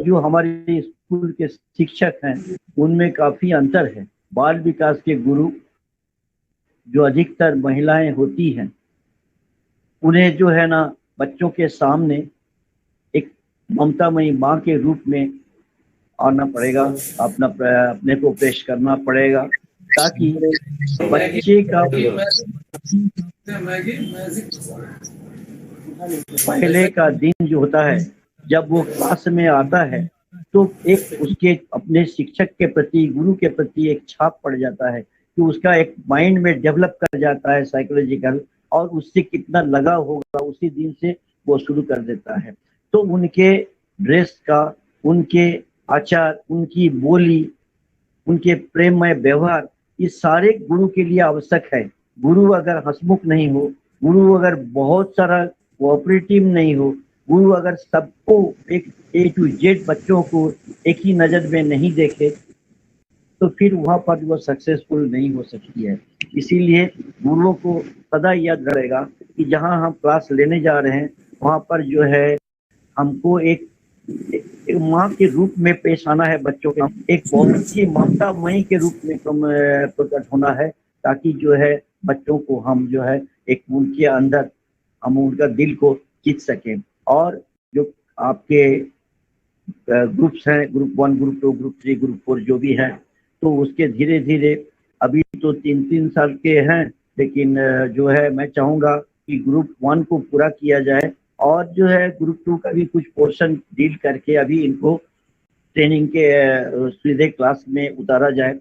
जो हमारे स्कूल के शिक्षक हैं उनमें काफी अंतर है। बाल विकास के गुरु जो अधिकतर महिलाएं होती हैं, उन्हें जो है ना बच्चों के सामने एक ममतामयी माँ के रूप में आना पड़ेगा, अपने को पेश करना पड़ेगा, ताकि बच्चे का पहले का दिन जो होता है जब वो क्लास में आता है तो एक उसके अपने शिक्षक के प्रति, गुरु के प्रति एक छाप पड़ जाता है कि उसका एक माइंड में डेवलप कर जाता है साइकोलॉजिकल, और उससे कितना लगाव होगा उसी दिन से वो शुरू कर देता है। तो उनके ड्रेस का, उनके आचार, उनकी बोली, उनके प्रेममय व्यवहार, ये सारे गुरु के लिए आवश्यक है। गुरु अगर हंसमुख नहीं हो, गुरु अगर बहुत सारा कोऑपरेटिव नहीं हो, गुरु अगर सबको एक A to Z बच्चों को एक ही नजर में नहीं देखे, तो फिर वहां पर वो सक्सेसफुल नहीं हो सकती है। इसीलिए गुरुओं को सदा याद रहेगा कि जहां हम क्लास लेने जा रहे हैं वहां पर जो है हमको एक माँ के रूप में पेश आना है बच्चों के, एक बहुत ही ममतामयी के रूप में प्रकट होना है, ताकि जो है बच्चों को हम जो है एक उनके अंदर हम उनका दिल को जीत सकें। और जो आपके ग्रुप्स हैं, ग्रुप 1, ग्रुप 2, ग्रुप 3, ग्रुप 4 जो भी है, तो उसके धीरे धीरे अभी तो 3-3 साल के हैं, लेकिन जो है मैं चाहूँगा कि ग्रुप 1 को पूरा किया जाए और जो है ग्रुप 2 का भी कुछ पोर्शन डील करके अभी इनको ट्रेनिंग के सीधे क्लास में उतारा जाए,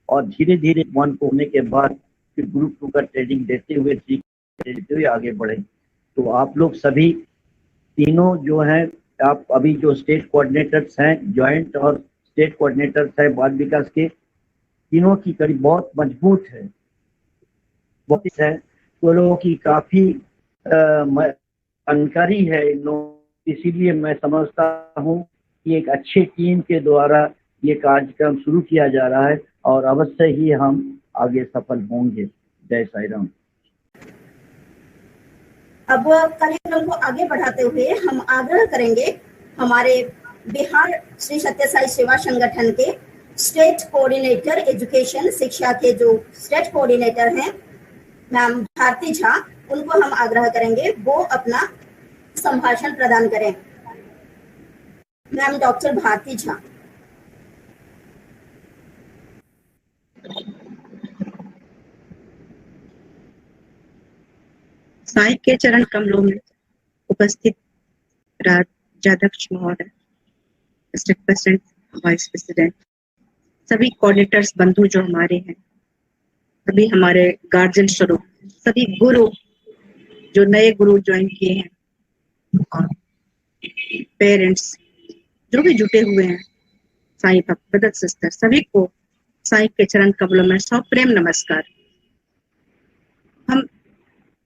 और धीरे धीरे 1 को होने के बाद फिर ग्रुप 2 का ट्रेनिंग देते हुए आगे बढ़े। तो आप लोग सभी तीनों जो हैं, आप अभी जो स्टेट कोऑर्डिनेटर्स हैं, जॉइंट और स्टेट कोऑर्डिनेटर्स हैं बाल विकास के, तीनों की कड़ी बहुत मजबूत है, बहुत है, तो लोगों की काफी जानकारी है इन लोगों। इसीलिए मैं समझता हूँ कि एक अच्छी टीम के द्वारा ये कार्यक्रम शुरू किया जा रहा है और अवश्य ही हम आगे सफल होंगे। जय साई राम। अब कार्यक्रम को आगे बढ़ाते हुए हम आग्रह करेंगे हमारे बिहार श्री सत्य साई सेवा संगठन के स्टेट कोऑर्डिनेटर एजुकेशन, शिक्षा के जो स्टेट कोऑर्डिनेटर हैं मैम भारती झा, उनको हम आग्रह करेंगे वो अपना संभाषण प्रदान करें। Ma'am doctor Bharati Jha. साई के चरण कमलों में उपस्थित राज्याध्यक्ष महोदय, स्टेट प्रेसिडेंट, वाइस प्रेसिडेंट, सभी कोऑर्डिनेटर्स बंधु जो हमारे हैं, सभी हमारे गार्जियन स्वरूप, सभी गुरु जो नए गुरु ज्वाइन किए हैं, और पेरेंट्स जो भी जुटे हुए हैं, साई भक्त ब्रदर सिस्टर, सभी को साई के चरण कमलों में सौ प्रेम नमस्कार।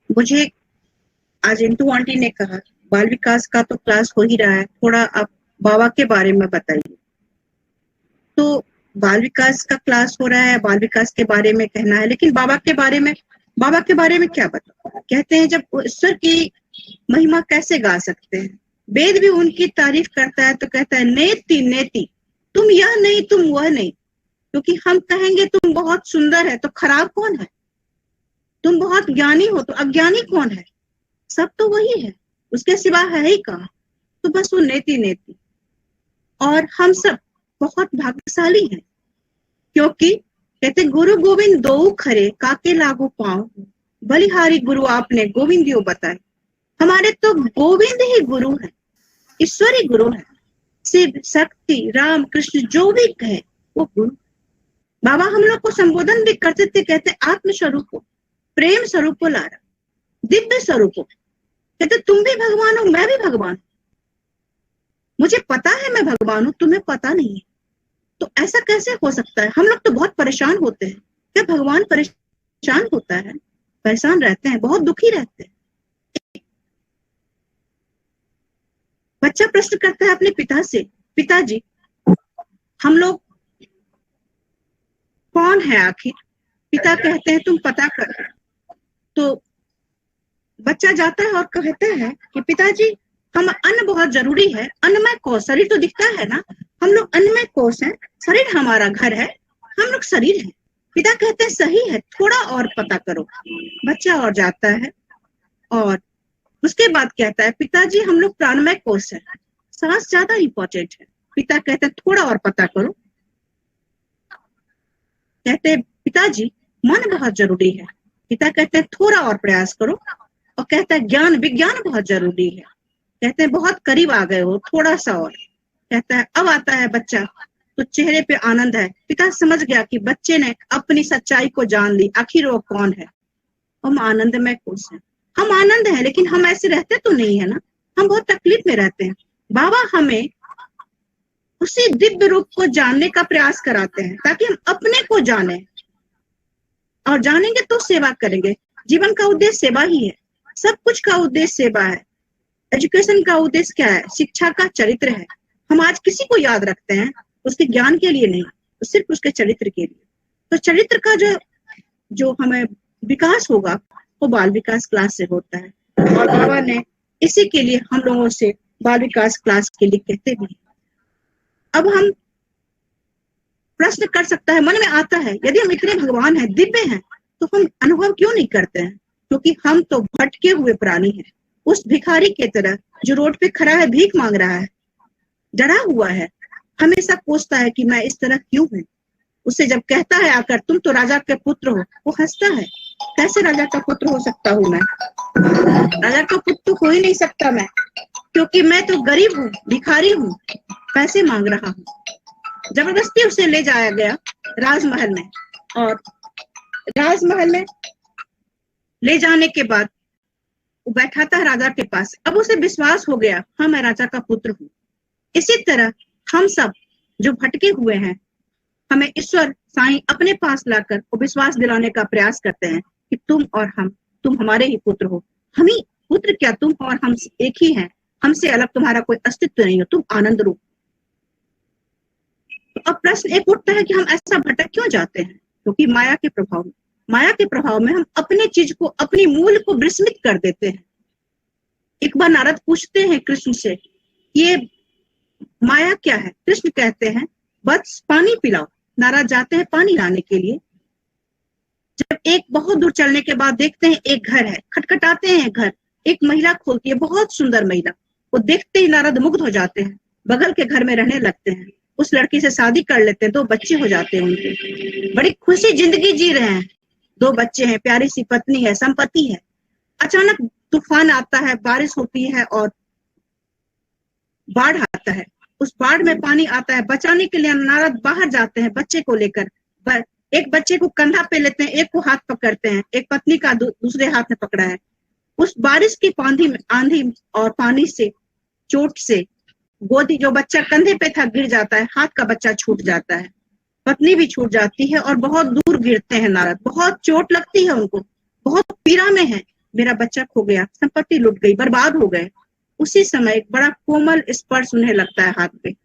मुझे आज इंटू आंटी ने कहा बाल विकास का तो क्लास हो ही रहा है, थोड़ा आप बाबा के बारे में बताइए। तो बाल विकास का क्लास हो रहा है, बाल विकास के बारे में कहना है, लेकिन बाबा के बारे में क्या बताओ। कहते हैं जब ईश्वर की महिमा कैसे गा सकते हैं, वेद भी उनकी तारीफ करता है तो कहता है नेति नेति, तुम यह नहीं तुम वह नहीं, क्योंकि हम कहेंगे तुम बहुत सुंदर है तो खराब कौन है, तुम बहुत ज्ञानी हो तो अज्ञानी कौन है, सब तो वही है, उसके सिवा है ही कहाँ। तो बस वो नेति नेति। और हम सब बहुत भाग्यशाली हैं, क्योंकि कहते गुरु गोविंद दो खरे काके लागू पाओ, बलिहारी गुरु आपने गोविंदियो बताए। हमारे तो गोविंद ही गुरु है, ईश्वरी गुरु है, शिव शक्ति राम कृष्ण जो भी कहे वो गुरु। बाबा हम लोग को संबोधन भी करते थे, कहते आत्म स्वरूप हो, प्रेम स्वरूप हो, लारा दिव्य स्वरूप हो। कहते तुम भी भगवान हो, मैं भी भगवान हूं, मुझे पता है मैं भगवान हूं, तुम्हें पता नहीं है। तो ऐसा कैसे हो सकता है? हम लोग तो बहुत परेशान होते हैं। क्या भगवान परेशान होता है? परेशान रहते हैं, बहुत दुखी रहते हैं। बच्चा प्रश्न करता है अपने पिता से, पिताजी हम लोग कौन है आखिर? पिता कहते हैं तुम पता कर। तो बच्चा जाता है और कहता है कि पिताजी हम अन्न बहुत जरूरी है, अन्नमय कोश, शरीर तो दिखता है ना, हम लोग अन्नमय कोश हैं, शरीर हमारा घर है, हम लोग शरीर हैं। पिता कहते हैं सही है, थोड़ा और पता करो। बच्चा और जाता है और उसके बाद कहता है पिताजी हम लोग प्राणमय कोश है, सांस ज्यादा इंपॉर्टेंट है। पिता कहते हैं थोड़ा और पता करो। कहते हैं पिताजी मन बहुत जरूरी है। पिता कहते हैं थोड़ा और प्रयास करो। और कहता है ज्ञान विज्ञान बहुत जरूरी है। कहते हैं बहुत करीब आ गए हो, थोड़ा सा और। कहता है अब आता है बच्चा तो चेहरे पे आनंद है। पिता समझ गया कि बच्चे ने अपनी सच्चाई को जान ली, आखिर वो कौन है। हम आनंदमय कोश हैं, हम आनंद हैं, लेकिन हम ऐसे रहते तो नहीं है ना, हम बहुत तकलीफ में रहते हैं। बाबा हमें उसी दिव्य रूप को जानने का प्रयास कराते हैं ताकि हम अपने को जाने, और जानेंगे तो सेवा करेंगे। जीवन का उद्देश्य सेवा ही है, सब कुछ का उद्देश्य सेवा है। एजुकेशन का उद्देश्य क्या है? शिक्षा का चरित्र है। हम आज किसी को याद रखते हैं उसके ज्ञान के लिए नहीं, तो सिर्फ उसके चरित्र के लिए। तो चरित्र का जो हमें विकास होगा वो बाल विकास क्लास से होता है। और बाबा ने इसी के लिए हम लोगों से बाल विकास क्लास के लिए कहते भी हैं। अब हम प्रश्न कर सकता है, मन में आता है, यदि हम इतने भगवान हैं, दिव्य हैं, तो हम अनुभव क्यों नहीं करते हैं? क्योंकि हम तो भटके हुए प्राणी हैं, उस भिखारी के तरह जो रोड पे खड़ा है, भीख मांग रहा है, डरा हुआ है, हमेशा कोसता है कि मैं इस तरह क्यों हूँ। उससे जब कहता है आकर तुम तो राजा के पुत्र हो, वो हंसता है। कैसे राजा का पुत्र हो सकता हूँ मैं? राजा का पुत्र तो हो ही नहीं सकता मैं, क्योंकि मैं तो गरीब हूँ, भिखारी हूँ, पैसे मांग रहा हूँ। जबरदस्ती उसे ले जाया गया राजमहल में, और राजमहल में ले जाने के बाद वो बैठा था राजा के पास। अब उसे विश्वास हो गया, हाँ मैं राजा का पुत्र हूँ। इसी तरह हम सब जो भटके हुए हैं, हमें ईश्वर साईं अपने पास लाकर वो विश्वास दिलाने का प्रयास करते हैं कि तुम और हम, तुम हमारे ही पुत्र हो। हम ही पुत्र क्या, तुम और हम एक ही हैं, हमसे अलग तुम्हारा कोई अस्तित्व नहीं हो, तुम आनंद रूप। तो अब प्रश्न एक उठता है कि हम ऐसा भटक क्यों जाते हैं? क्योंकि माया के प्रभाव में हम अपने चीज को, अपनी मूल को विस्मृत कर देते हैं। एक बार नारद पूछते हैं कृष्ण से, ये माया क्या है? कृष्ण कहते हैं बस पानी पिलाओ। नारद जाते हैं पानी लाने के लिए। जब एक बहुत दूर चलने के बाद देखते हैं एक घर है, खटखटाते हैं घर, एक महिला खोलती है, बहुत सुंदर महिला। वो देखते ही नारद मुग्ध हो जाते हैं, बगल के घर में रहने लगते हैं, उस लड़की से शादी कर लेते हैं, 2 बच्चे हो जाते हैं उनके, बड़ी खुशी जिंदगी जी रहे हैं, 2 बच्चे हैं, प्यारी सी पत्नी है, संपत्ति है। अचानक तूफान आता है, बारिश होती है और बाढ़ आता है। उस बाढ़ में पानी आता है, बचाने के लिए नारद बाहर जाते हैं बच्चे को लेकर। एक बच्चे को कंधा पे लेते हैं, एक को हाथ पकड़ते हैं, एक पत्नी का दूसरे हाथ में पकड़ा है। उस बारिश की आंधी और पानी से, चोट से गोदी, जो बच्चा कंधे पे था गिर जाता है, हाथ का बच्चा छूट जाता है, पत्नी भी छूट जाती है और बहुत दूर गिरते हैं नारद। बहुत चोट लगती है उनको, बहुत पीड़ा में है, मेरा बच्चा खो गया, संपत्ति लुट गई, बर्बाद हो गए। उसी समय एक बड़ा कोमल स्पर्श उन्हें लगता है हाथ पे,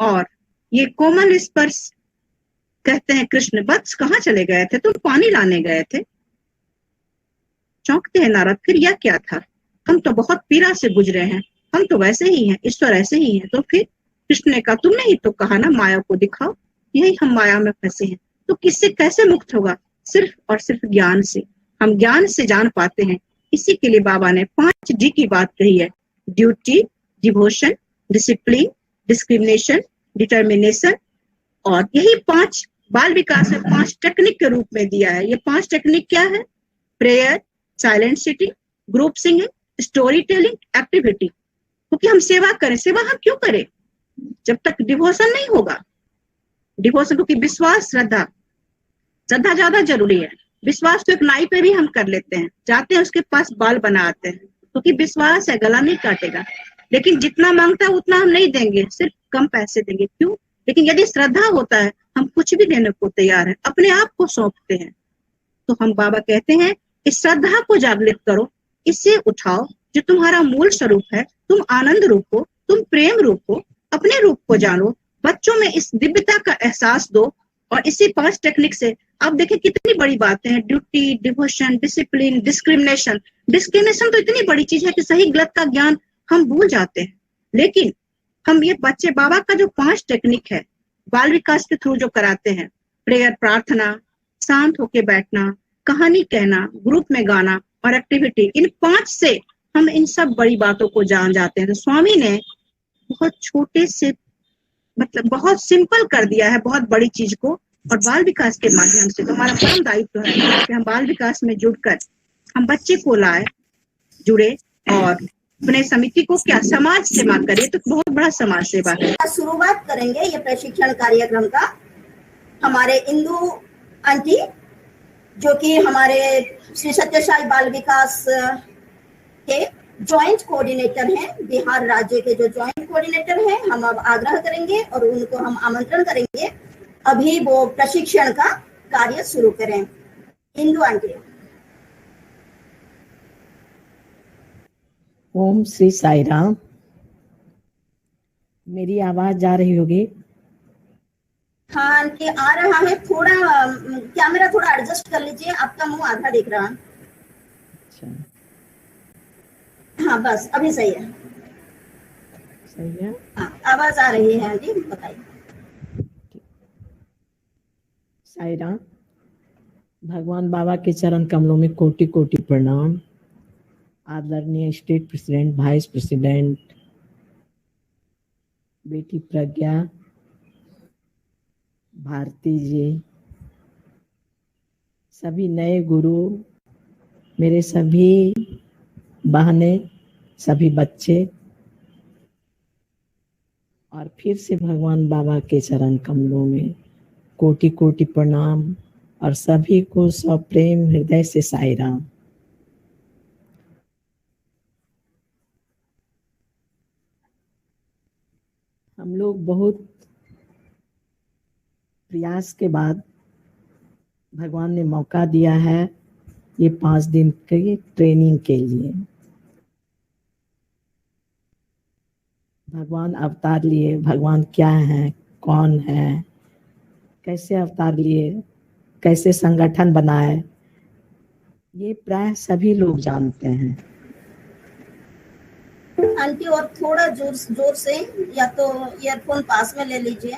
और ये कोमल स्पर्श कहते हैं कृष्ण वत्स कहाँ चले गए थे? तुम पानी लाने गए थे। चौंकते हैं नारद, फिर यह क्या था? हम तो बहुत पीड़ा से गुजरे हैं, हम तो वैसे ही हैं, ईश्वर ऐसे ही है। तो फिर कृष्ण ने कहा तुमने ही तो कहा ना माया को दिखाओ, यही हम माया में फंसे हैं। तो किससे कैसे मुक्त होगा? सिर्फ और सिर्फ ज्ञान से। हम ज्ञान से जान पाते हैं। इसी के लिए बाबा ने 5 डी की बात कही है, duty, devotion, discipline, discrimination, determination. और यही 5 बाल विकास में 5 टेक्निक के रूप में दिया है। ये 5 टेक्निक क्या है? Prayer, silent sitting, group singing, story telling, activity. क्योंकि हम सेवा करें। सेवा हम क्यों करें जब तक डिवोशन नहीं होगा? डिवोशन क्योंकि विश्वास, श्रद्धा ज्यादा जरूरी है। विश्वास तो एक नाई पे भी हम कर लेते हैं, जाते हैं उसके पास बाल बना आते हैं, क्योंकि विश्वास है, गला नहीं काटेगा। लेकिन जितना मांगता है उतना हम नहीं देंगे, सिर्फ कम पैसे देंगे। क्यों? लेकिन यदि श्रद्धा होता है, हम कुछ भी देने को तैयार है, अपने आप को सौंपते हैं। तो हम बाबा कहते हैं इस श्रद्धा को जागृत करो, इसे उठाओ जो तुम्हारा मूल स्वरूप है। तुम आनंद रूप हो, तुम प्रेम रूप हो, अपने रूप को जानो, बच्चों में इस दिव्यता का एहसास दो। और इसी 5 टेक्निक से आप देखें कितनी बड़ी बातें हैं। Duty, devotion, discipline, discrimination. Discrimination तो इतनी बड़ी चीज है कि सही गलत का ज्ञान हम भूल जाते हैं। लेकिन हम ये बच्चे बाबा का जो 5 टेक्निक है बाल विकास के थ्रू जो कराते हैं, प्रेयर प्रार्थना, शांत होके बैठना, कहानी कहना, ग्रुप में गाना और एक्टिविटी, इन 5 से हम इन सब बड़ी बातों को जान जाते हैं। तो स्वामी ने बहुत छोटे से मतलब बहुत सिंपल कर दिया है बहुत बड़ी चीज को, और बाल विकास के माध्यम से तो हमारा परम दायित्व है कि हम बाल विकास में जुड़कर हम बच्चे को लाए, जुड़े और अपने समिति को क्या समाज सेवा करे, तो बहुत बड़ा समाज सेवा है। शुरुआत करेंगे ये प्रशिक्षण कार्यक्रम का हमारे इंदु आंटी, जो कि हमारे श्री सत्य साई बाल विकास के जॉइंट कोऑर्डिनेटर हैं, बिहार राज्य के जो जॉइंट कोऑर्डिनेटर हैं। हम अब आग्रह करेंगे और उनको हम आमंत्रण करेंगे अभी वो प्रशिक्षण का कार्य शुरू करें। इंदु आंटी। ओम श्री साई राम। मेरी आवाज जा रही होगी? हाँ आंटी आ रहा है, थोड़ा कैमरा थोड़ा एडजस्ट कर लीजिए, आपका मुंह आधा दिख रहा है। अच्छा, हाँ बस अभी सही है। सही है। हाँ आवाज आ रही है आंटी, बताइए। साई राम। भगवान बाबा के चरण कमलों में कोटि कोटि प्रणाम। आदरणीय स्टेट प्रेसिडेंट, वाइस प्रेसिडेंट, बेटी प्रज्ञा, भारती जी, सभी नए गुरु, मेरे सभी बहनें, सभी बच्चे, और फिर से भगवान बाबा के चरण कमलों में कोटि कोटि प्रणाम, और सभी को सप्रेम हृदय से साई राम। हम लोग बहुत प्रयास के बाद भगवान ने मौका दिया है ये 5 दिन की ट्रेनिंग के लिए। भगवान अवतार लिए, भगवान क्या है, कौन है, कैसे अवतार लिए, कैसे संगठन बनाए, ये प्राय सभी लोग जानते हैं। आंटी और थोड़ा जोर से, या तो ईयरफोन पास में ले लीजिए,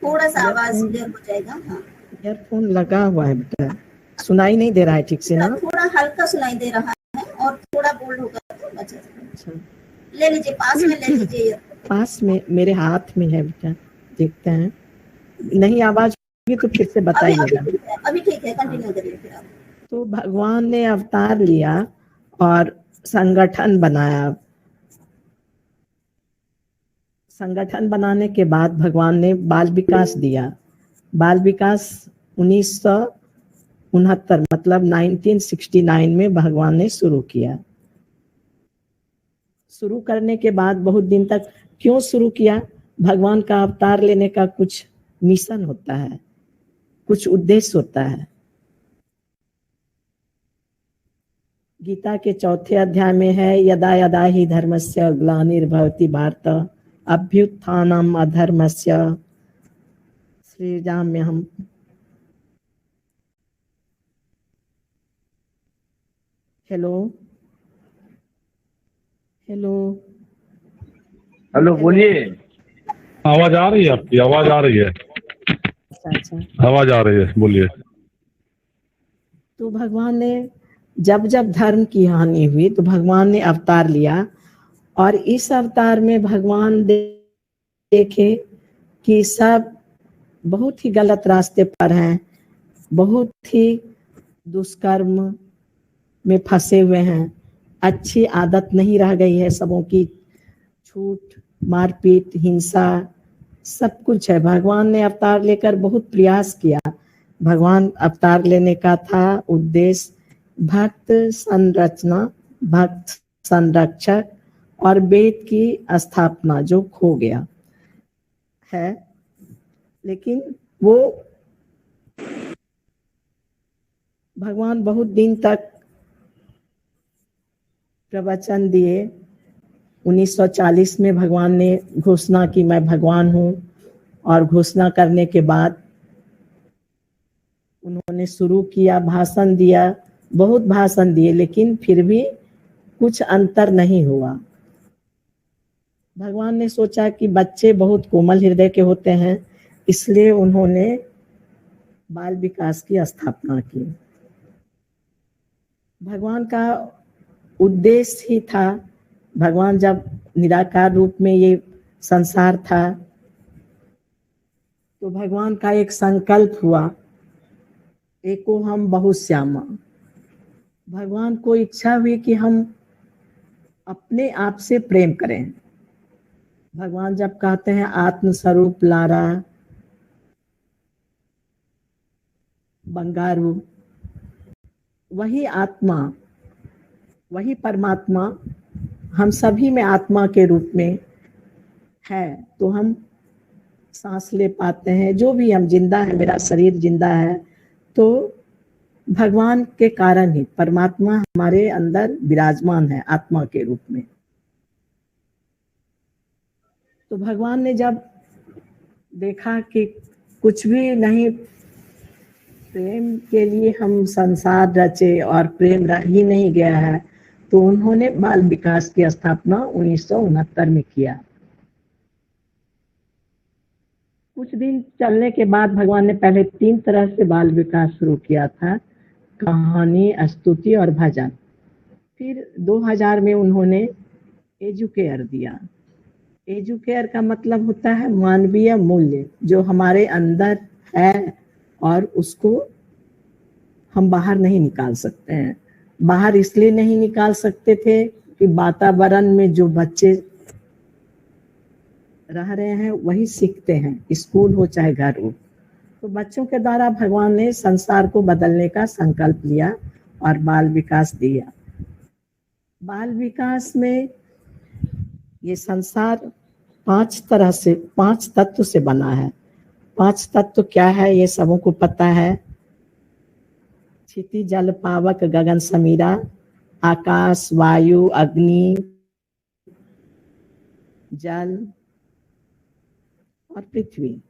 थोड़ा सा आवाज क्लियर हो जाएगा। हाँ ईयरफोन लगा हुआ है बेटा, सुनाई नहीं दे रहा है ठीक से ना? थोड़ा हल्का सुनाई दे रहा है और थोड़ा बोल्ड होगा तो अच्छा। अच्छा, ले लीजिए, पास में ले लीजिए। पास में मेरे हाथ में है बेटा, देखते हैं। नहीं आवाज होगी तो फिर से बताइएगा। अभी ठीक है, कंटिन्यू करिए फिर आप। तो भगवान ने अवतार लिया और संगठन बनाया। संगठन बनाने के बाद भगवान ने बाल विकास दिया। बाल विकास 1969 मतलब 1969 में भगवान ने शुरू किया। शुरू करने के बाद बहुत दिन तक क्यों शुरू किया? भगवान का अवतार लेने का कुछ मिशन होता है, कुछ उद्देश्य होता है। गीता के 4थे अध्याय में है, यदा यदा ही धर्मस्य ग्लानिर्भवति भारत अभ्युत्थानम अधर्मस्य। श्री राम में हम हेलो हेलो हेलो बोलिए। आवाज आ रही है? आपकी आवाज आ रही है? अच्छा, आवाज आ रही है, बोलिए। तो भगवान ने जब जब धर्म की हानि हुई तो भगवान ने अवतार लिया, और इस अवतार में भगवान देखे कि सब बहुत ही गलत रास्ते पर हैं, बहुत ही दुष्कर्म में फंसे हुए हैं, अच्छी आदत नहीं रह गई है सबों की, छूट मारपीट हिंसा सब कुछ है। भगवान ने अवतार लेकर बहुत प्रयास किया। भगवान अवतार लेने का था उद्देश्य भक्त संरचना, भक्त संरक्षक और वेद की स्थापना जो खो गया है। लेकिन वो भगवान बहुत दिन तक प्रवचन दिए। 1940 में भगवान ने घोषणा की मैं भगवान हूँ, और घोषणा करने के बाद उन्होंने शुरू किया, भाषण दिया, बहुत भाषण दिए, लेकिन फिर भी कुछ अंतर नहीं हुआ। भगवान ने सोचा कि बच्चे बहुत कोमल हृदय के होते हैं, इसलिए उन्होंने बाल विकास की स्थापना की। भगवान का उद्देश्य ही था, भगवान जब निराकार रूप में ये संसार था तो भगवान का एक संकल्प हुआ, एको हम बहुश्यामा। भगवान को इच्छा हुई कि हम अपने आप से प्रेम करें। भगवान जब कहते हैं आत्म स्वरूप लारा बंगारू, वही आत्मा, वही परमात्मा हम सभी में आत्मा के रूप में है, तो हम सांस ले पाते हैं। जो भी हम जिंदा है, मेरा शरीर जिंदा है, तो भगवान के कारण ही परमात्मा हमारे अंदर विराजमान है आत्मा के रूप में। तो भगवान ने जब देखा कि कुछ भी नहीं, प्रेम के लिए हम संसार रचे और प्रेम रह ही नहीं गया है, तो उन्होंने बाल विकास की स्थापना 1969 में किया। कुछ दिन चलने के बाद भगवान ने पहले 3 तरह से बाल विकास शुरू किया था, कहानी, स्तुति और भजन। फिर 2000 में उन्होंने एजुकेयर दिया। एजुकेयर का मतलब होता है मानवीय मूल्य जो हमारे अंदर है और उसको हम बाहर नहीं निकाल सकते हैं। बाहर इसलिए नहीं निकाल सकते थे कि वातावरण में जो बच्चे रह रहे हैं वही सीखते हैं, स्कूल हो चाहे घर हो। तो बच्चों के द्वारा भगवान ने संसार को बदलने का संकल्प लिया और बाल विकास दिया। बाल विकास में ये संसार 5 तरह से, 5 तत्व से बना है। 5 तत्व क्या है ये सबों को पता है। क्षिति, जल, पावक, गगन, समीरा, आकाश, वायु, अग्नि, जल और पृथ्वी।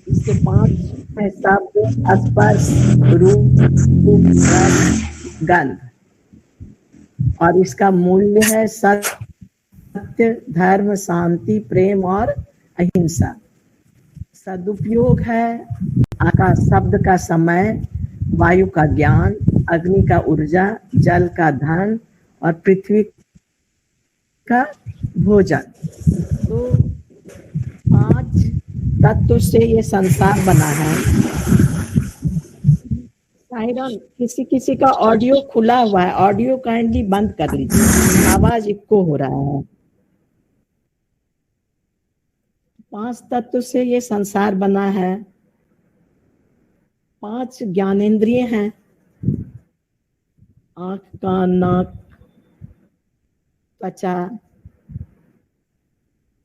इसके 5 है शब्द, स्पर्श, रूप, रस, गंध। और इसका मूल्य है सत्य, धर्म, शांति, प्रेम और अहिंसा। सदुपयोग है आकाश शब्द का समय, वायु का ज्ञान, अग्नि का ऊर्जा, जल का धन और पृथ्वी का भोजन। तो 5 तत्व से ये संसार बना है। साहिरान, किसी किसी का ऑडियो खुला हुआ है, ऑडियो काइंडली बंद कर लीजिए, आवाज इको हो रहा है। 5 तत्व से ये संसार बना है। 5 ज्ञानेंद्रिय हैं, आंख, कान, नाक, त्वचा,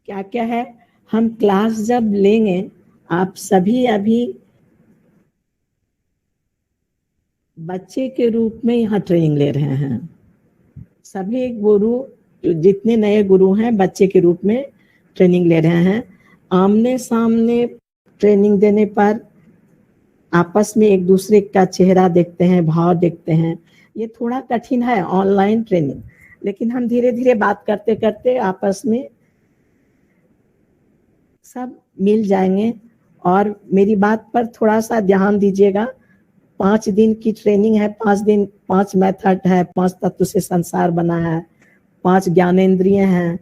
क्या क्या है। हम क्लास जब लेंगे, आप सभी अभी बच्चे के रूप में यहाँ ट्रेनिंग ले रहे हैं। सभी गुरु, जितने नए गुरु हैं, बच्चे के रूप में ट्रेनिंग ले रहे हैं। आमने सामने ट्रेनिंग देने पर आपस में एक दूसरे का चेहरा देखते हैं, भाव देखते हैं। ये थोड़ा कठिन है ऑनलाइन ट्रेनिंग, लेकिन हम धीरे धीरे बात करते करते आपस में सब मिल जाएंगे। और मेरी बात पर थोड़ा सा ध्यान दीजिएगा। 5 दिन की ट्रेनिंग है, 5 दिन, 5 मेथड है, 5 तत्व से संसार बना है, 5 ज्ञानेंद्रिय हैं।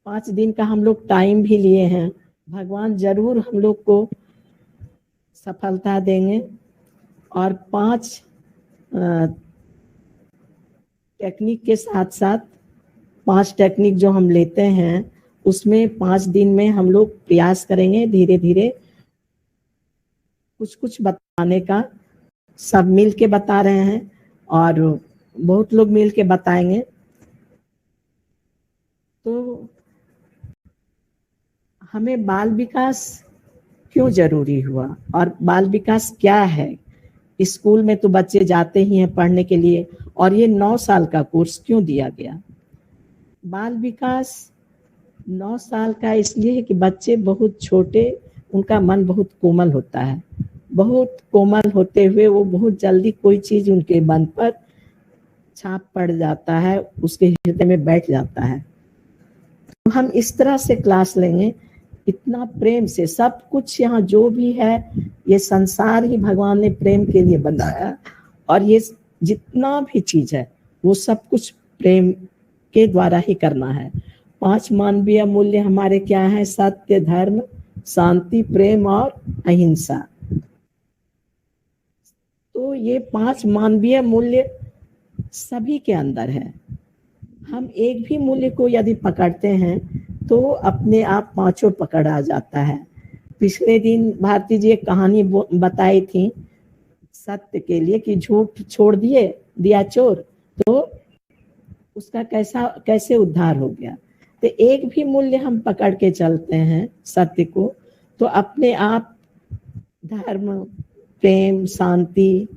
5 दिन का हम लोग टाइम भी लिए हैं। भगवान जरूर हम लोग को सफलता देंगे। और 5 टेक्निक के साथ साथ 5 टेक्निक जो हम लेते हैं उसमें 5 दिन में हम लोग प्रयास करेंगे धीरे धीरे कुछ कुछ बताने का। सब मिल के बता रहे हैं और बहुत लोग मिल के बताएंगे। तो हमें बाल विकास क्यों जरूरी हुआ और बाल विकास क्या है? स्कूल में तो बच्चे जाते ही हैं पढ़ने के लिए, और ये 9 साल का कोर्स क्यों दिया गया? बाल विकास 9 साल का इसलिए है कि बच्चे बहुत छोटे, उनका मन बहुत कोमल होता है, बहुत कोमल होते हुए वो बहुत जल्दी कोई चीज उनके मन पर छाप पड़ जाता है, उसके हृदय में बैठ जाता है। तो हम इस तरह से क्लास लेंगे, इतना प्रेम से। सब कुछ यहाँ जो भी है ये संसार ही भगवान ने प्रेम के लिए बनाया, और ये जितना भी चीज है वो सब कुछ प्रेम के द्वारा ही करना है। 5 मानवीय मूल्य हमारे क्या है? सत्य, धर्म, शांति, प्रेम और अहिंसा। तो ये 5 मानवीय मूल्य सभी के अंदर है। हम एक भी मूल्य को यदि पकड़ते हैं तो अपने आप 5 पकड़ आ जाता है। पिछले दिन भारती जी एक कहानी बताई थी सत्य के लिए कि झूठ छोड़ दिया चोर, तो उसका कैसे उद्धार हो गया। तो एक भी मूल्य हम पकड़ के चलते हैं सत्य को, तो अपने आप धर्म, प्रेम, शांति,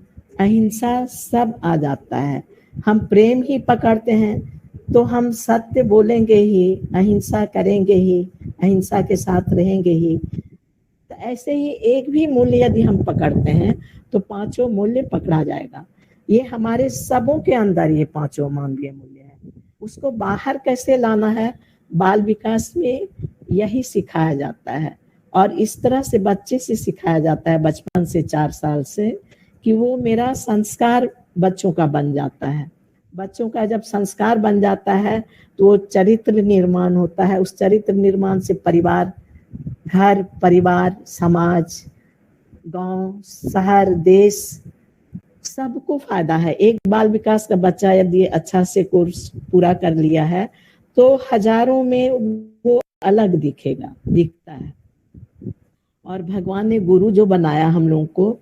अहिंसा सब आ जाता है। हम प्रेम ही पकड़ते हैं तो हम सत्य बोलेंगे ही, अहिंसा करेंगे ही, अहिंसा के साथ रहेंगे ही। तो ऐसे ही एक भी मूल्य यदि हम पकड़ते हैं तो 5 मूल्य पकड़ा जाएगा। ये हमारे सबों के अंदर ये 5 मानवीय मूल्य है। उसको बाहर कैसे लाना है, बाल विकास में यही सिखाया जाता है। और इस तरह से बच्चे से सिखाया जाता है बचपन से, 4 साल से, कि वो मेरा संस्कार बच्चों का बन जाता है। बच्चों का जब संस्कार बन जाता है तो वो चरित्र निर्माण होता है। उस चरित्र निर्माण से परिवार, घर परिवार, समाज, गांव, शहर, देश सबको फायदा है। एक बाल विकास का बच्चा यदि अच्छा से कोर्स पूरा कर लिया है तो हजारों में वो अलग दिखता है। और भगवान ने गुरु जो बनाया हम लोगों को,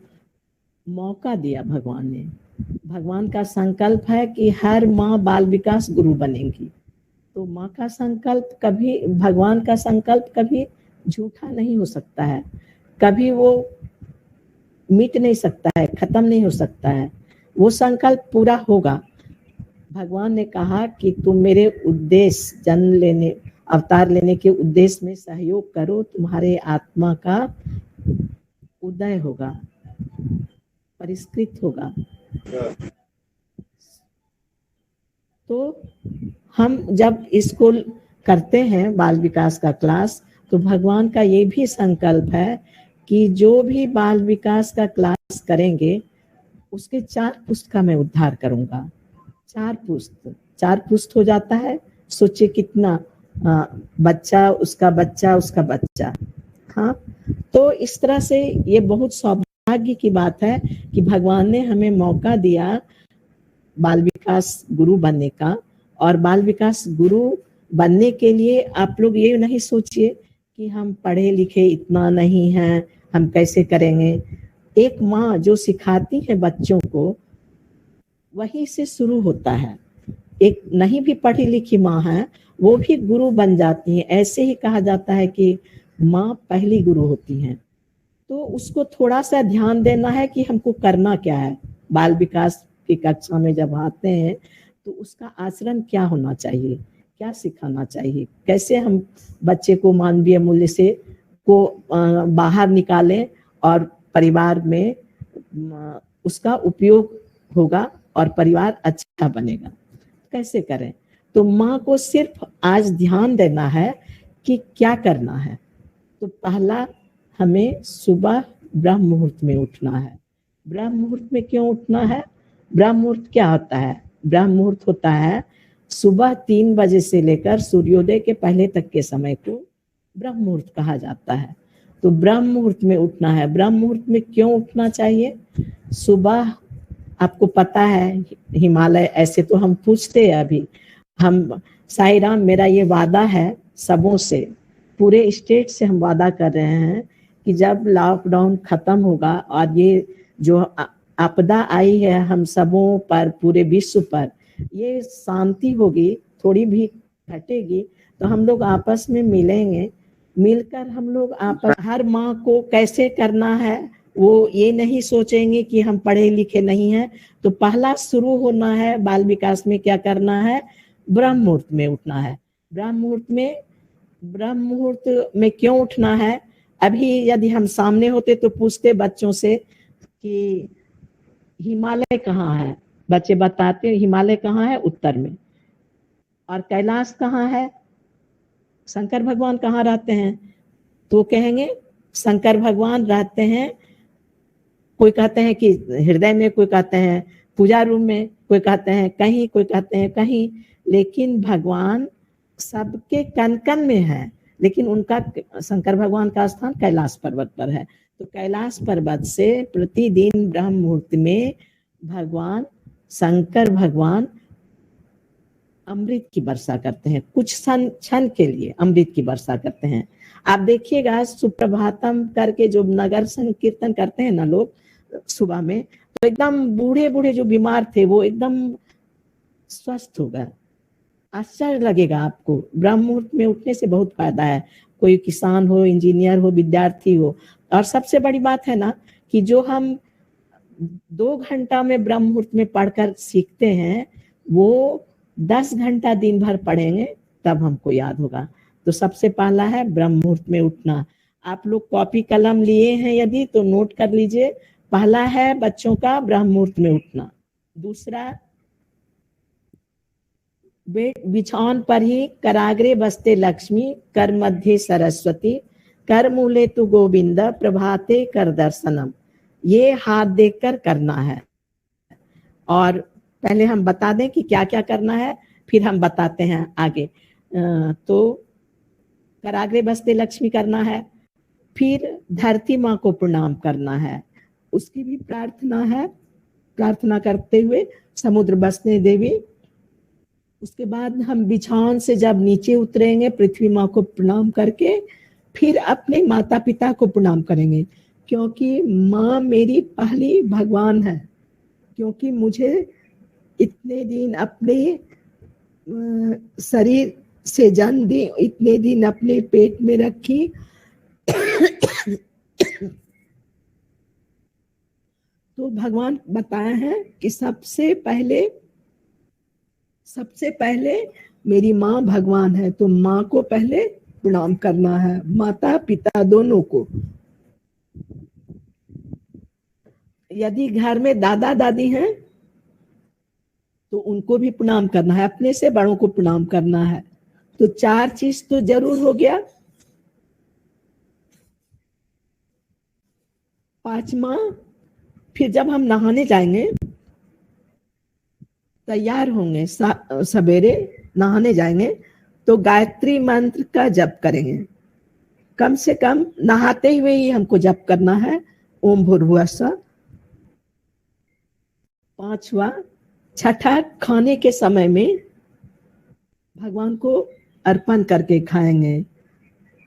मौका दिया भगवान ने। भगवान का संकल्प है कि हर माँ बाल विकास गुरु बनेगी। तो माँ का संकल्प कभी, भगवान का संकल्प कभी झूठा नहीं हो सकता है, कभी वो मिट नहीं सकता है, खत्म नहीं हो सकता है। वो संकल्प पूरा होगा। भगवान ने कहा कि तुम मेरे उद्देश्य, जन्म लेने, अवतार लेने के उद्देश्य में सहयोग करो, तुम्हारे आत्मा का उदय होगा, परिष्कृत होगा। तो हम जब इसको करते हैं बाल विकास का क्लास, तो भगवान का ये भी संकल्प है कि जो भी बाल विकास का क्लास करेंगे उसके 4 पुस्त का मैं उद्धार करूंगा। 4 पुस्त हो जाता है। सोचिए कितना बच्चा, उसका बच्चा, उसका बच्चा। हाँ, तो इस तरह से ये बहुत सौभाग्य की बात है कि भगवान ने हमें मौका दिया बाल विकास गुरु बनने का। और बाल विकास गुरु बनने के लिए आप लोग ये नहीं सोचिए कि हम पढ़े लिखे इतना नहीं हैं, हम कैसे करेंगे। एक माँ जो सिखाती है बच्चों को, वहीं से शुरू होता है। एक नहीं भी पढ़ी लिखी माँ है, वो भी गुरु बन जाती है। ऐसे ही कहा जाता है कि माँ पहली गुरु होती हैं। तो उसको थोड़ा सा ध्यान देना है कि हमको करना क्या है। बाल विकास की कक्षा में जब आते हैं तो उसका आचरण क्या होना चाहिए, क्या सिखाना चाहिए, कैसे हम बच्चे को मानवीय मूल्य से को बाहर निकालें और परिवार में उसका उपयोग होगा और परिवार अच्छा बनेगा। कैसे करें? तो माँ को सिर्फ आज ध्यान देना है कि क्या करना है। तो पहला, हमें सुबह ब्रह्म मुहूर्त में उठना है। ब्रह्म मुहूर्त में क्यों उठना है? ब्रह्म मुहूर्त क्या होता है? ब्रह्म मुहूर्त होता है सुबह 3 बजे से लेकर सूर्योदय के पहले तक के समय को ब्रह्म मुहूर्त कहा जाता है। तो ब्रह्म मुहूर्त में उठना है। ब्रह्म मुहूर्त में क्यों उठना चाहिए? सुबह आपको पता है हिमालय, ऐसे तो हम पूछते हैं अभी, हम साईं राम, मेरा ये वादा है सबों से, पूरे स्टेट से हम वादा कर रहे हैं कि जब लॉकडाउन खत्म होगा और ये जो आपदा आई है हम सबों पर, पूरे विश्व पर, ये शांति होगी, थोड़ी भी घटेगी, तो हम लोग आपस में मिलेंगे। मिलकर हम लोग आपस, हर माँ को कैसे करना है वो ये नहीं सोचेंगे कि हम पढ़े लिखे नहीं हैं। तो पहला शुरू होना है बाल विकास में, क्या करना है? ब्रह्म मुहूर्त में उठना है। ब्रह्म मुहूर्त में क्यों उठना है? अभी यदि हम सामने होते तो पूछते बच्चों से कि हिमालय कहाँ है, बच्चे बताते हिमालय कहाँ है, उत्तर में। और कैलाश कहाँ है, शंकर भगवान कहाँ रहते हैं, तो कहेंगे शंकर भगवान रहते हैं, कोई कहते हैं कि हृदय में, कोई कहते हैं पूजा रूम में, कोई कहते हैं कहीं, कोई कहते हैं कहीं, लेकिन भगवान सबके कन कन में है, लेकिन उनका शंकर भगवान का स्थान कैलाश पर्वत पर है। तो कैलाश पर्वत से प्रतिदिन ब्रह्म मुहूर्त में भगवान शंकर भगवान अमृत की वर्षा करते हैं, कुछ क्षण के लिए अमृत की वर्षा करते हैं। आप देखिएगा सुप्रभातम करके जो नगर संकीर्तन करते हैं ना लोग सुबह में, तो एकदम बूढ़े बूढ़े जो बीमार थे वो एकदम स्वस्थ हो गए। आश्चर्य लगेगा आपको, ब्रह्म मुहूर्त में उठने से बहुत फायदा है, कोई किसान हो, इंजीनियर हो, विद्यार्थी हो। और सबसे बड़ी बात है ना कि जो हम 2 घंटा में ब्रह्म मुहूर्त में पढ़कर सीखते हैं, वो 10 घंटा दिन भर पढ़ेंगे तब हमको याद होगा। तो सबसे पहला है ब्रह्म मुहूर्त में उठना। आप लोग कॉपी कलम लिए हैं यदि तो नोट कर लीजिए। पहला है बच्चों का ब्रह्म मुहूर्त में उठना। दूसरा, बिछौन पर ही कराग्रे बसते लक्ष्मी, कर मध्य सरस्वती, कर मूले तु गोविंद, प्रभाते कर दर्शनम। ये हाथ देखकर करना है। और पहले हम बता दें कि क्या क्या करना है, फिर हम बताते हैं आगे। तो कराग्रे बसते लक्ष्मी करना है, फिर धरती माँ को प्रणाम करना है, उसकी भी प्रार्थना है, प्रार्थना करते हुए समुद्र बसने देवी। उसके बाद हम बिछावन से जब नीचे उतरेंगे पृथ्वी माँ को प्रणाम करके फिर अपने माता पिता को प्रणाम करेंगे, क्योंकि माँ मेरी पहली भगवान है, क्योंकि मुझे इतने दिन अपने शरीर से जन्म दी, इतने दिन अपने पेट में रखी। तो भगवान बताया है कि सबसे पहले मेरी माँ भगवान है, तो माँ को पहले प्रणाम करना है, माता पिता दोनों को। यदि घर में दादा दादी हैं तो उनको भी प्रणाम करना है, अपने से बड़ों को प्रणाम करना है। तो 4 चीज तो जरूर हो गया। 5वां, फिर जब हम नहाने जाएंगे, तैयार होंगे, सवेरे नहाने जाएंगे तो गायत्री मंत्र का जप करेंगे। कम से कम नहाते हुए ही हमको जप करना है, ओम भूर्भुवः स्वः। 5वां, छठा, खाने के समय में भगवान को अर्पण करके खाएंगे।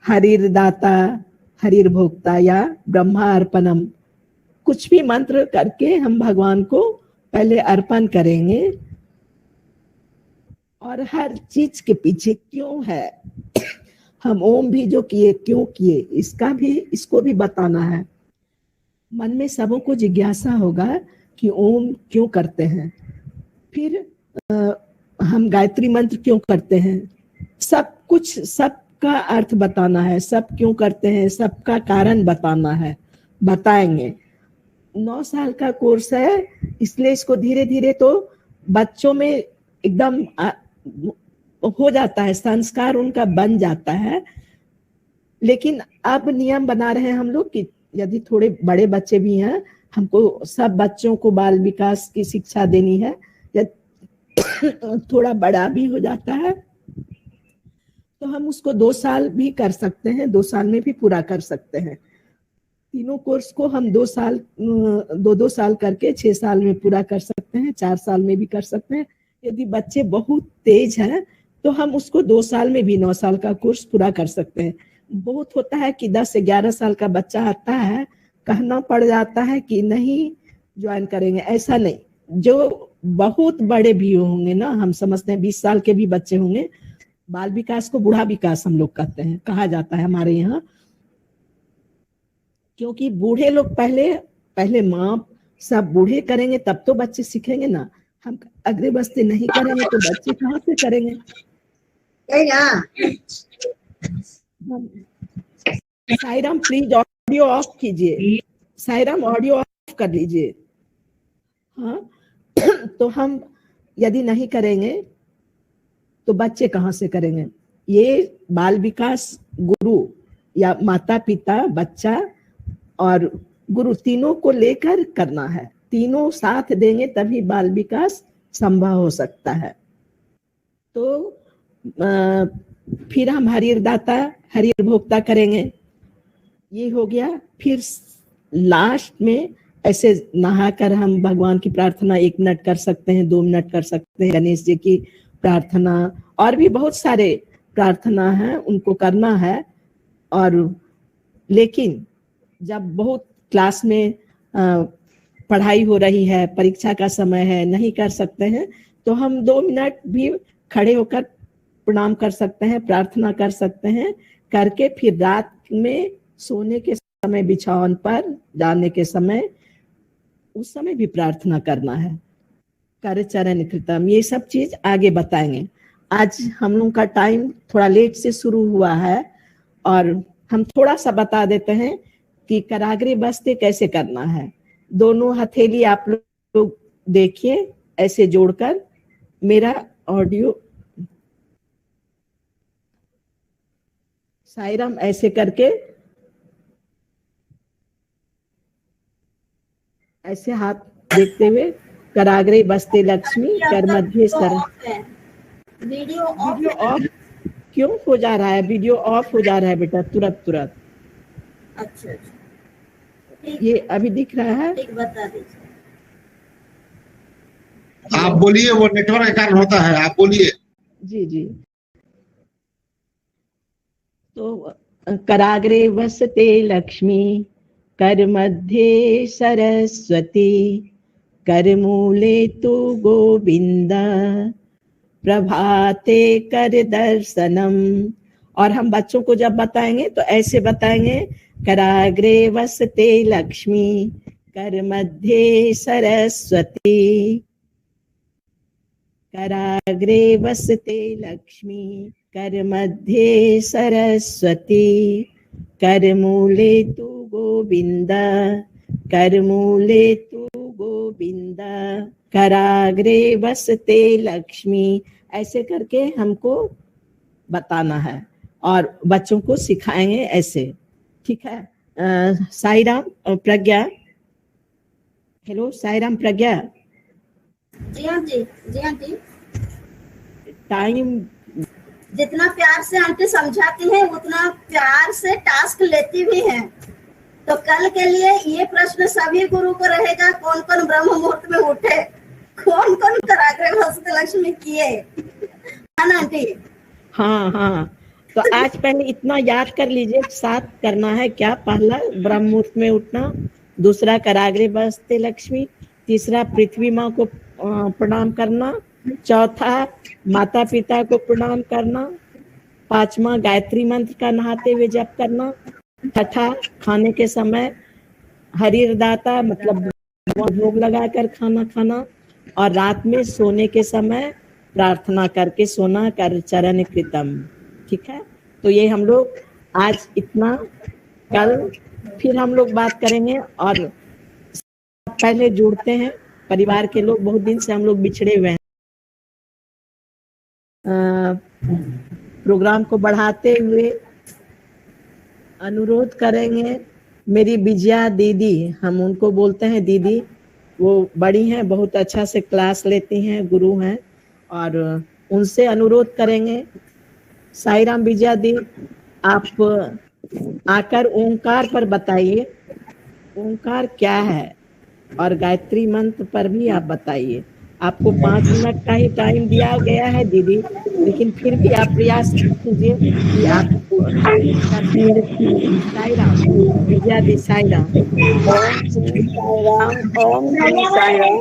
हरिर दाता हरिर भोक्ता या ब्रह्मा अर्पणम, कुछ भी मंत्र करके हम भगवान को पहले अर्पण करेंगे। और हर चीज के पीछे क्यों है, हम ओम भी जो किए क्यों किए, इसको भी बताना है। मन में सबों को जिज्ञासा होगा कि ओम क्यों करते हैं, फिर हम गायत्री मंत्र क्यों करते हैं, सब कुछ, सबका अर्थ बताना है, सब क्यों करते हैं, सबका कारण बताना है, बताएंगे। 9 साल का कोर्स है, इसलिए इसको धीरे धीरे तो बच्चों में एकदम हो जाता है, संस्कार उनका बन जाता है। लेकिन अब नियम बना रहे हैं हम लोग कि यदि थोड़े बड़े बच्चे भी हैं, हमको सब बच्चों को बाल विकास की शिक्षा देनी है। थोड़ा बड़ा भी हो जाता है तो हम उसको 2 साल भी कर सकते हैं, 2 साल में भी पूरा कर सकते हैं। तीनों कोर्स को हम 2 साल करके 6 साल में पूरा कर सकते हैं, 4 साल में भी कर सकते हैं। यदि बच्चे बहुत तेज हैं तो हम उसको 2 साल में भी 9 साल का कोर्स पूरा कर सकते हैं। बहुत होता है कि 10 से 11 साल का बच्चा आता है, कहना पड़ जाता है कि नहीं ज्वाइन करेंगे, ऐसा नहीं। जो बहुत बड़े भी होंगे ना, हम समझते हैं 20 साल के भी बच्चे होंगे, बाल विकास को बूढ़ा विकास हम लोग कहते हैं, कहा जाता है हमारे यहाँ। क्योंकि बूढ़े लोग पहले माँ सब बूढ़े करेंगे तब तो बच्चे सीखेंगे ना। हम अग्रे बस्ते नहीं करेंगे तो बच्चे कहाँ से करेंगे। साईराम प्लीज ऑडियो ऑफ कीजिए, साईराम ऑडियो ऑफ कर लीजिए। हाँ तो हम यदि नहीं करेंगे तो बच्चे कहाँ से करेंगे? ये बाल विकास गुरु या माता पिता बच्चा और गुरु तीनों को लेकर करना है, तीनों साथ देंगे तभी बाल विकास संभव हो सकता है। तो फिर हम हरियर दाता हरियर भोक्ता करेंगे, ये हो गया। फिर लास्ट में ऐसे नहाकर हम भगवान की प्रार्थना 1 मिनट कर सकते हैं, 2 मिनट कर सकते हैं, गणेश जी की प्रार्थना और भी बहुत सारे प्रार्थना है उनको करना है। और लेकिन जब बहुत क्लास में पढ़ाई हो रही है, परीक्षा का समय है, नहीं कर सकते हैं तो हम 2 मिनट भी खड़े होकर प्रणाम कर सकते हैं, प्रार्थना कर सकते हैं, करके फिर रात में सोने के समय बिछावन पर जाने के समय उस समय भी प्रार्थना करना है। कर चरण कृतम, ये सब चीज आगे बताएंगे। आज हम लोग का टाइम थोड़ा लेट से शुरू हुआ है और हम थोड़ा सा बता देते हैं कि कराग्रे बस्ते कैसे करना है। दोनों हथेली आप लोग देखिए ऐसे जोड़कर, मेरा ऑडियो साईराम ऐसे करके ऐसे हाथ देखते हुए कराग्रे बस्ते लक्ष्मी कर मध्य सर। वीडियो ऑफ क्यों हो जा रहा है? वीडियो ऑफ हो जा रहा है बेटा तुरंत। अच्छा ये अभी दिख रहा है? ठीक बता दीजिए। आप बोलिए, वो नेटवर्क के कारण होता है, आप बोलिए। जी तो कराग्रे वसते लक्ष्मी कर मध्य सरस्वती कर मूले तु गोविंदा प्रभाते कर दर्शनम। और हम बच्चों को जब बताएंगे तो ऐसे बताएंगे, कराग्रे वसते लक्ष्मी कर मध्य सरस्वती कराग्रे वसते लक्ष्मी कर मध्य सरस्वती कर मूले तु गोविंदा कर मूले तु गोविंदा कराग्रे वसते लक्ष्मी। ऐसे करके हमको बताना है और बच्चों को सिखाएंगे ऐसे, ठीक है? साईराम प्रज्ञा, हेलो साईराम प्रज्ञा। जी हाँ जी। टाइम जितना प्यार से आंटी समझाती है उतना प्यार से टास्क लेती भी है। तो कल के लिए ये प्रश्न सभी गुरु को रहेगा, कौन कौन ब्रह्म मुहूर्त में उठे, कौन कौन कराग्रे वसते लक्ष्मी किए, है ना आंटी? हाँ तो आज पहले इतना याद कर लीजिए, 7 करना है क्या? पहला ब्रह्म मुहूर्त में उठना, दूसरा कराग्रे वसते लक्ष्मी, तीसरा पृथ्वी माँ को प्रणाम करना, चौथा माता पिता को प्रणाम करना, पांचवा गायत्री मंत्र का नहाते हुए जप करना, छठा खाने के समय हरियर दाता मतलब भोग लगाकर खाना खाना, और रात में सोने के समय प्रार्थना करके सोना कर चरण कृतम। ठीक है, तो ये हम लोग आज इतना, कल फिर हम लोग बात करेंगे। और पहले जुड़ते हैं परिवार के लोग, बहुत दिन से हम लोग बिछड़े हुए हैं। प्रोग्राम को बढ़ाते हुए अनुरोध करेंगे, मेरी विजया दीदी, हम उनको बोलते हैं दीदी, वो बड़ी हैं, बहुत अच्छा से क्लास लेती हैं, गुरु हैं, और उनसे अनुरोध करेंगे, साईराम विजया दी, आप आकर ओंकार पर बताइए ओंकार क्या है, और गायत्री मंत्र पर भी आप बताइए। आपको 5 मिनट का ही टाइम दिया गया है दीदी, लेकिन फिर भी आप प्रयास कीजिए कि आप साईराम विजया दी, साईराम, ओम श्री साईराम, ओम श्री साईराम।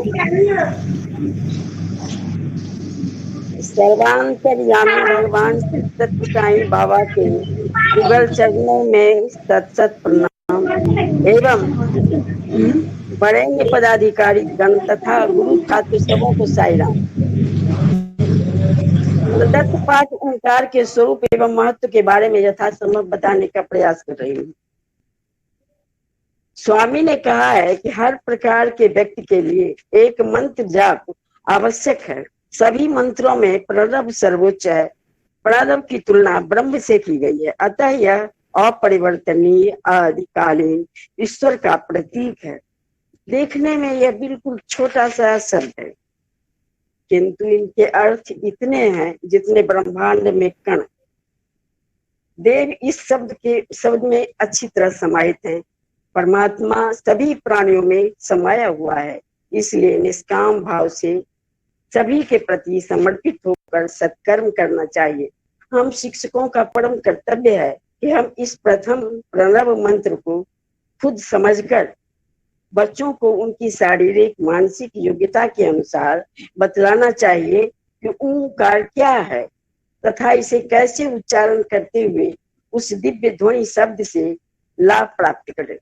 सर्वांतर्यामी भगवान सत्य साईं बाबा के युगल चरणों में सत प्रणाम एवं बड़े पदाधिकारी गण तथा गुरु छात्र सबों को साईराम। तदर्थ पाठ ओंकार के स्वरूप एवं महत्व के बारे में यथासंभव बताने का प्रयास कर रही हूँ। स्वामी ने कहा है कि हर प्रकार के व्यक्ति के लिए एक मंत्र जाप आवश्यक है। सभी मंत्रों में प्रणव सर्वोच्च है। प्रणव की तुलना ब्रह्म से की गई है, अतः यह अपरिवर्तनीय आदिकालीन ईश्वर का प्रतीक है। देखने में यह बिल्कुल छोटा सा शब्द है, किंतु इनके अर्थ इतने हैं जितने ब्रह्मांड में कण। देव इस शब्द में अच्छी तरह समाहित है। परमात्मा सभी प्राणियों में समाया हुआ है, इसलिए निष्काम भाव से सभी के प्रति समर्पित होकर सत्कर्म करना चाहिए। हम शिक्षकों का परम कर्तव्य है कि हम इस प्रथम प्रणव मंत्र को खुद समझकर बच्चों को उनकी शारीरिक मानसिक योग्यता के अनुसार बतलाना चाहिए कि ओंकार क्या है तथा इसे कैसे उच्चारण करते हुए उस दिव्य ध्वनि शब्द से लाभ प्राप्त करें।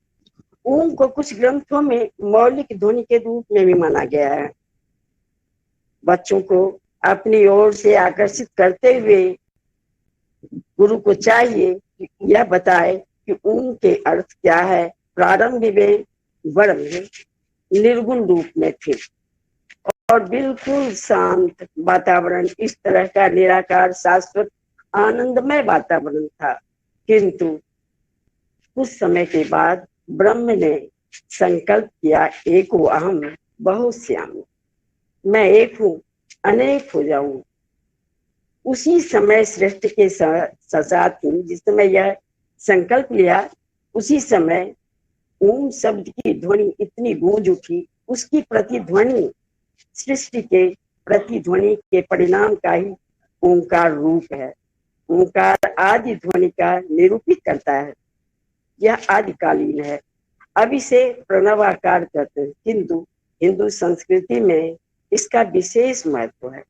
ओम को कुछ ग्रंथों में मौलिक ध्वनि के रूप में भी माना गया है। बच्चों को अपनी ओर से आकर्षित करते हुए गुरु को चाहिए कि यह बताए कि ओम के अर्थ क्या है। प्रारंभ में ब्रह्म निर्गुण रूप में थे और बिल्कुल शांत वातावरण, इस तरह का निराकार शाश्वत आनंदमय वातावरण था। किंतु कुछ समय के बाद ब्रह्म ने संकल्प किया, एको अहम बहुश्यामि, मैं एक हूँ अनेक हो जाऊं। उसी समय सृष्टि के साथ ही जिस समय यह संकल्प लिया, उसी समय ओम शब्द की ध्वनि इतनी गूंज उठी, उसकी प्रतिध्वनि सृष्टि के प्रतिध्वनि के परिणाम का ही ओंकार रूप है। ओंकार आदि ध्वनि का निरूपित करता है। यह आदिकालीन है। अब इसे प्रणवाकार कहते हैं, किंतु हिंदू संस्कृति में इसका विशेष महत्व है।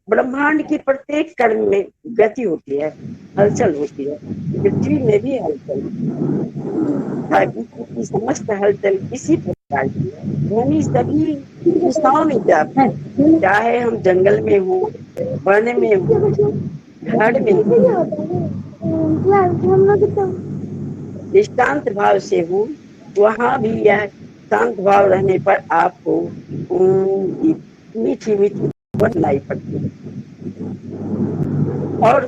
ब्रह्मांड की प्रत्येक कण में गति होती है, हलचल होती है। पृथ्वी में भी हलचल, की समस्त हलचल इसी प्रकार की है। ध्वनि सभी दिशाओं में व्याप्त है, चाहे हम जंगल में हो, वन में हो, घर में हो, दृष्टांत भाव से हो, वहां भी यह शांत भाव रहने पर आपको मीठी मीठी सुनाई पड़ती है। और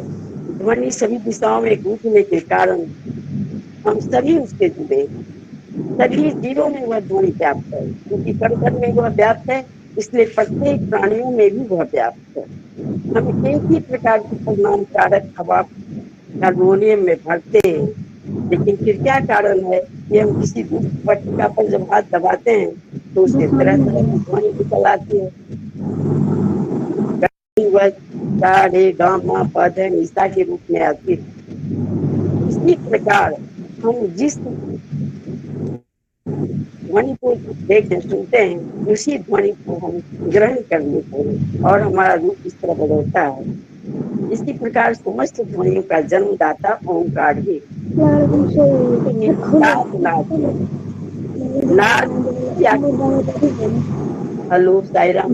ध्वनि सभी दिशाओं में गूंजने के कारण हम सभी उसके जुड़े, सभी जीवों में वह ध्वनि व्याप्त है। क्योंकि कण कण में वह व्याप्त है, इसलिए प्रत्येक प्राणियों में भी वह व्याप्त है। हम एक ही प्रकार की परिणाम कारक हवा हारमोनियम में भरते हैं, लेकिन फिर क्या कारण है कि हम किसी दूसरी पट्टिका पर जब हाथ दबाते हैं तो उससे तरह तरह की ध्वनि निकल आती है। वह रे गा मा पा धा निशा के रूप में आती है। इसी प्रकार हम जिस ध्वनि को देखते सुनते हैं, उसी ध्वनि को हम ग्रहण कर लेते हैं और हमारा रूप इस तरह बदलता है। इसी प्रकार समस्त ध्वनियों का जन्मदाता ओंकार ही। हेलो साईराम,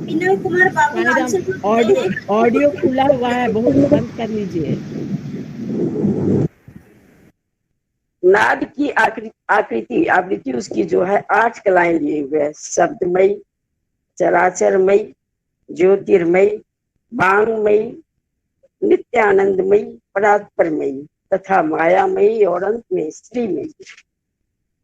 विनय कुमार बाबू ऑडियो खुला हुआ है, बहुत बंद कर लीजिए। नाद की आवृत्ति उसकी जो है 8 कलाएं लिए हुए है। शब्दमयी, चराचरमयी, ज्योतिर्मयी, वांगमयी, नित्यानंदमयी, परात्परमयी तथा मायामयी और अंत में श्रीमयी।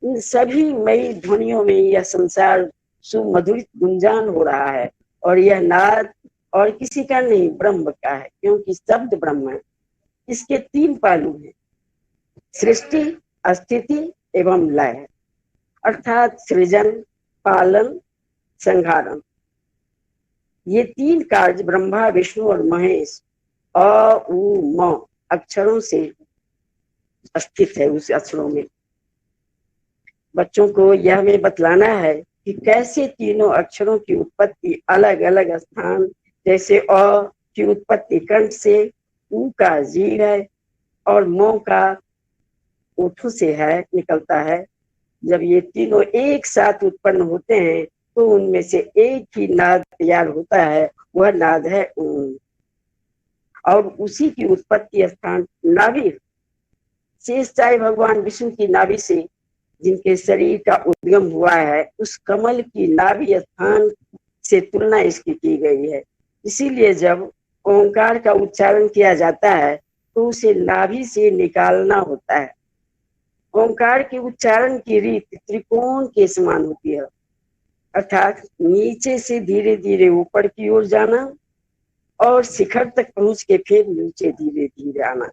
इन सभी मयी ध्वनियों में यह संसार सुमधुरित गुंजान हो रहा है और यह नाद और किसी का नहीं, ब्रह्म का है। क्योंकि शब्द ब्रह्म है। इसके 3 पहलू हैं, सृष्टि, स्थिति एवं लय, अर्थात सृजन, पालन, संहारन। ये 3 कार्य ब्रह्मा, विष्णु और महेश अ उ म अक्षरों से स्थित है। उस अक्षरों में बच्चों को यह हमें बतलाना है कि कैसे तीनों अक्षरों की उत्पत्ति अलग अलग स्थान, जैसे अ की उत्पत्ति कंठ से, उ का जीभ है और म का ओठों से है, निकलता है। जब ये तीनों एक साथ उत्पन्न होते हैं तो उनमें से एक ही नाद तैयार होता है, वह नाद है ओम। और उसी की उत्पत्ति स्थान नाभि शेष चाहे भगवान विष्णु की नाभि से जिनके शरीर का उद्गम हुआ है, उस कमल की नाभि स्थान से तुलना इसकी की गई है। इसीलिए जब ओंकार का उच्चारण किया जाता है तो उसे नाभि से निकालना होता है। ओंकार के उच्चारण की रीत त्रिकोण के समान होती है, अर्थात नीचे से धीरे धीरे ऊपर की ओर जाना और शिखर तक पहुंच के फिर नीचे धीरे धीरे आना।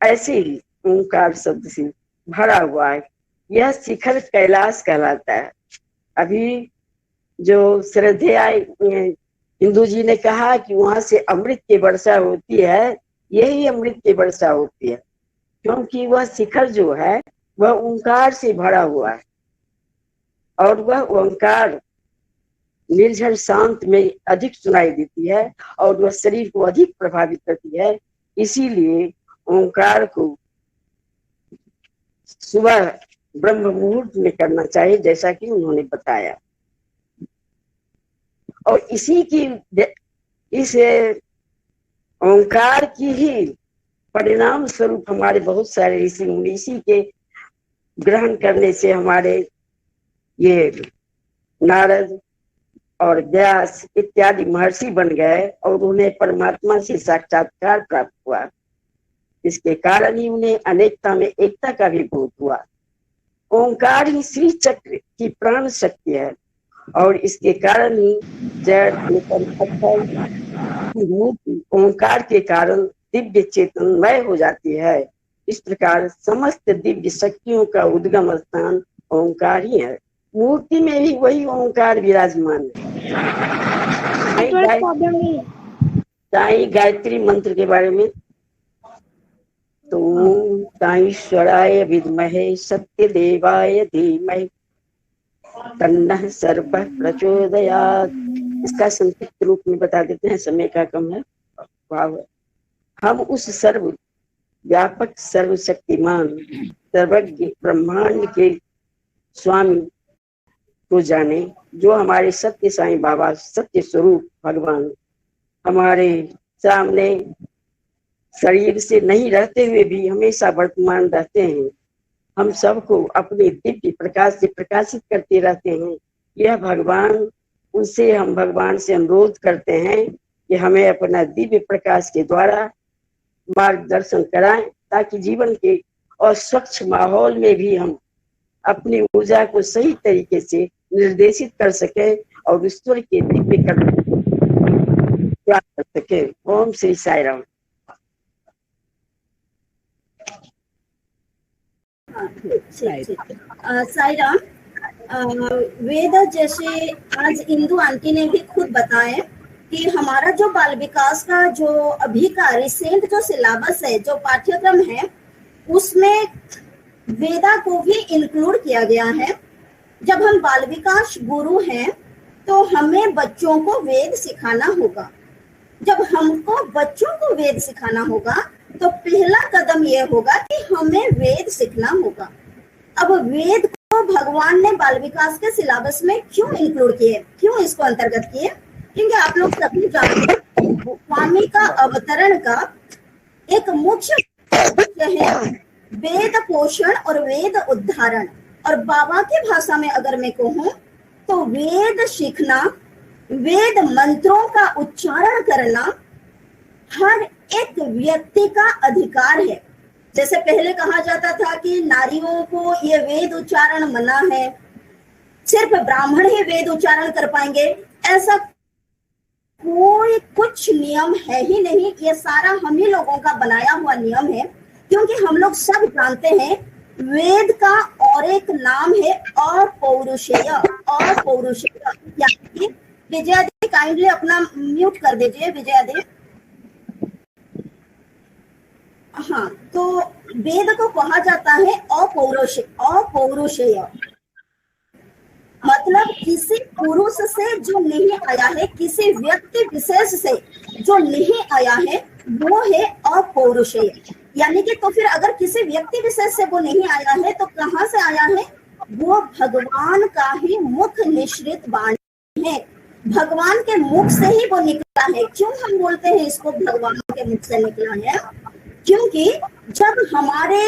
ऐसे ही ओंकार शब्द से भरा हुआ है। यह शिखर कैलाश कहलाता है। अभी जो श्रद्धेय हिंदू जी ने कहा कि वहां से अमृत की वर्षा होती है, यही अमृत की वर्षा होती है, क्योंकि वह शिखर जो है वह ओंकार से भरा हुआ है और वह ओंकार निर्झर शांत में अधिक सुनाई देती है और वह शरीर को अधिक प्रभावित करती है। इसीलिए ओंकार को सुबह ब्रह्म मुहूर्त में करना चाहिए, जैसा कि उन्होंने बताया। और इस ओंकार की ही परिणाम स्वरूप हमारे बहुत सारे ऋषि मुनि, इसी के ग्रहण करने से हमारे ये नारद और व्यास इत्यादि महर्षि बन गए और उन्हें परमात्मा से साक्षात्कार प्राप्त हुआ। इसके कारण ही उन्हें अनेकता में एकता का भी बोध हुआ। ओंकार ही श्री चक्र की प्राण शक्ति है और इसके कारण ही जड़ की मूर्ति ओंकार के कारण दिव्य चेतनमय हो जाती है। इस प्रकार समस्त दिव्य शक्तियों का उद्गम स्थान ओंकार ही है। मूर्ति में भी वही ओंकार विराजमान है। गायत्री मंत्र के बारे में तो ईश्वराय विद्महे सत्य देवाय धीमहि तन्नः सर्वः प्रचोदयात्। इसका संक्षिप्त रूप में बता देते हैं, समय का कम है। हम उस सर्व व्यापक सर्वशक्तिमान सर्वज्ञ ब्रह्मांड के स्वामी को जाने, जो हमारे सत्य साईं बाबा सत्य स्वरूप भगवान हमारे सामने शरीर से नहीं रहते हुए भी हमेशा वर्तमान रहते हैं। हम सबको अपने दिव्य प्रकाश से प्रकाशित करते रहते हैं। यह भगवान, उनसे हम भगवान से अनुरोध करते हैं कि हमें अपना दिव्य प्रकाश के द्वारा मार्गदर्शन कराएं, ताकि जीवन के और स्वच्छ माहौल में भी हम अपनी ऊर्जा को सही तरीके से निर्देशित कर सके और ईश्वर के दिव्य कर्म प्राप्त कर सके। ओम श्री साई राम। साई राम। वेद जैसे आज इंदु आंटी ने भी खुद बताया कि हमारा जो बाल विकास का जो अभी का रिसेंट जो सिलेबस है, जो पाठ्यक्रम है, उसमें वेदा को भी इंक्लूड किया गया है। जब हम बाल विकास गुरु हैं तो हमें बच्चों को वेद सिखाना होगा। जब हमको बच्चों को वेद सिखाना होगा तो पहला कदम यह होगा कि हमें वेद सीखना होगा। अब वेद को भगवान ने बाल विकास के सिलेबस में क्यों इंक्लूड किए, क्यों इसको अंतर्गत किए? क्योंकि आप लोग सभी जानते हैं स्वामी का अवतरण का एक मुख्य उद्देश्य है वेद पोषण और वेद उद्धारण। और बाबा की भाषा में अगर मैं कहूँ तो वेद सीखना, वेद मंत्रों का उच्चारण करना हर एक व्यक्ति का अधिकार है। जैसे पहले कहा जाता था कि नारियों को ये वेद उच्चारण मना है, सिर्फ ब्राह्मण ही वेद उच्चारण कर पाएंगे, ऐसा कोई कुछ नियम है ही नहीं। ये सारा हम ही लोगों का बनाया हुआ नियम है, क्योंकि हम लोग सब जानते हैं वेद का और एक नाम है अपौरुषेय। अपौरुषेय यानी विजया दी काइंडली अपना म्यूट कर दीजिए विजया दी। हाँ, तो वेद को कहा जाता है अपौरुषेय, मतलब किसी पुरुष से जो नहीं आया है, किसी व्यक्ति विशेष से जो नहीं आया है, वो है अपौरुषेय। यानी कि तो फिर अगर किसी व्यक्ति विशेष से वो नहीं आया है तो कहाँ से आया है? वो भगवान का ही मुख निश्रित वाणी है, भगवान के मुख से ही वो निकला है। क्यों हम बोलते हैं इसको भगवान के मुख से निकला है? क्योंकि जब हमारे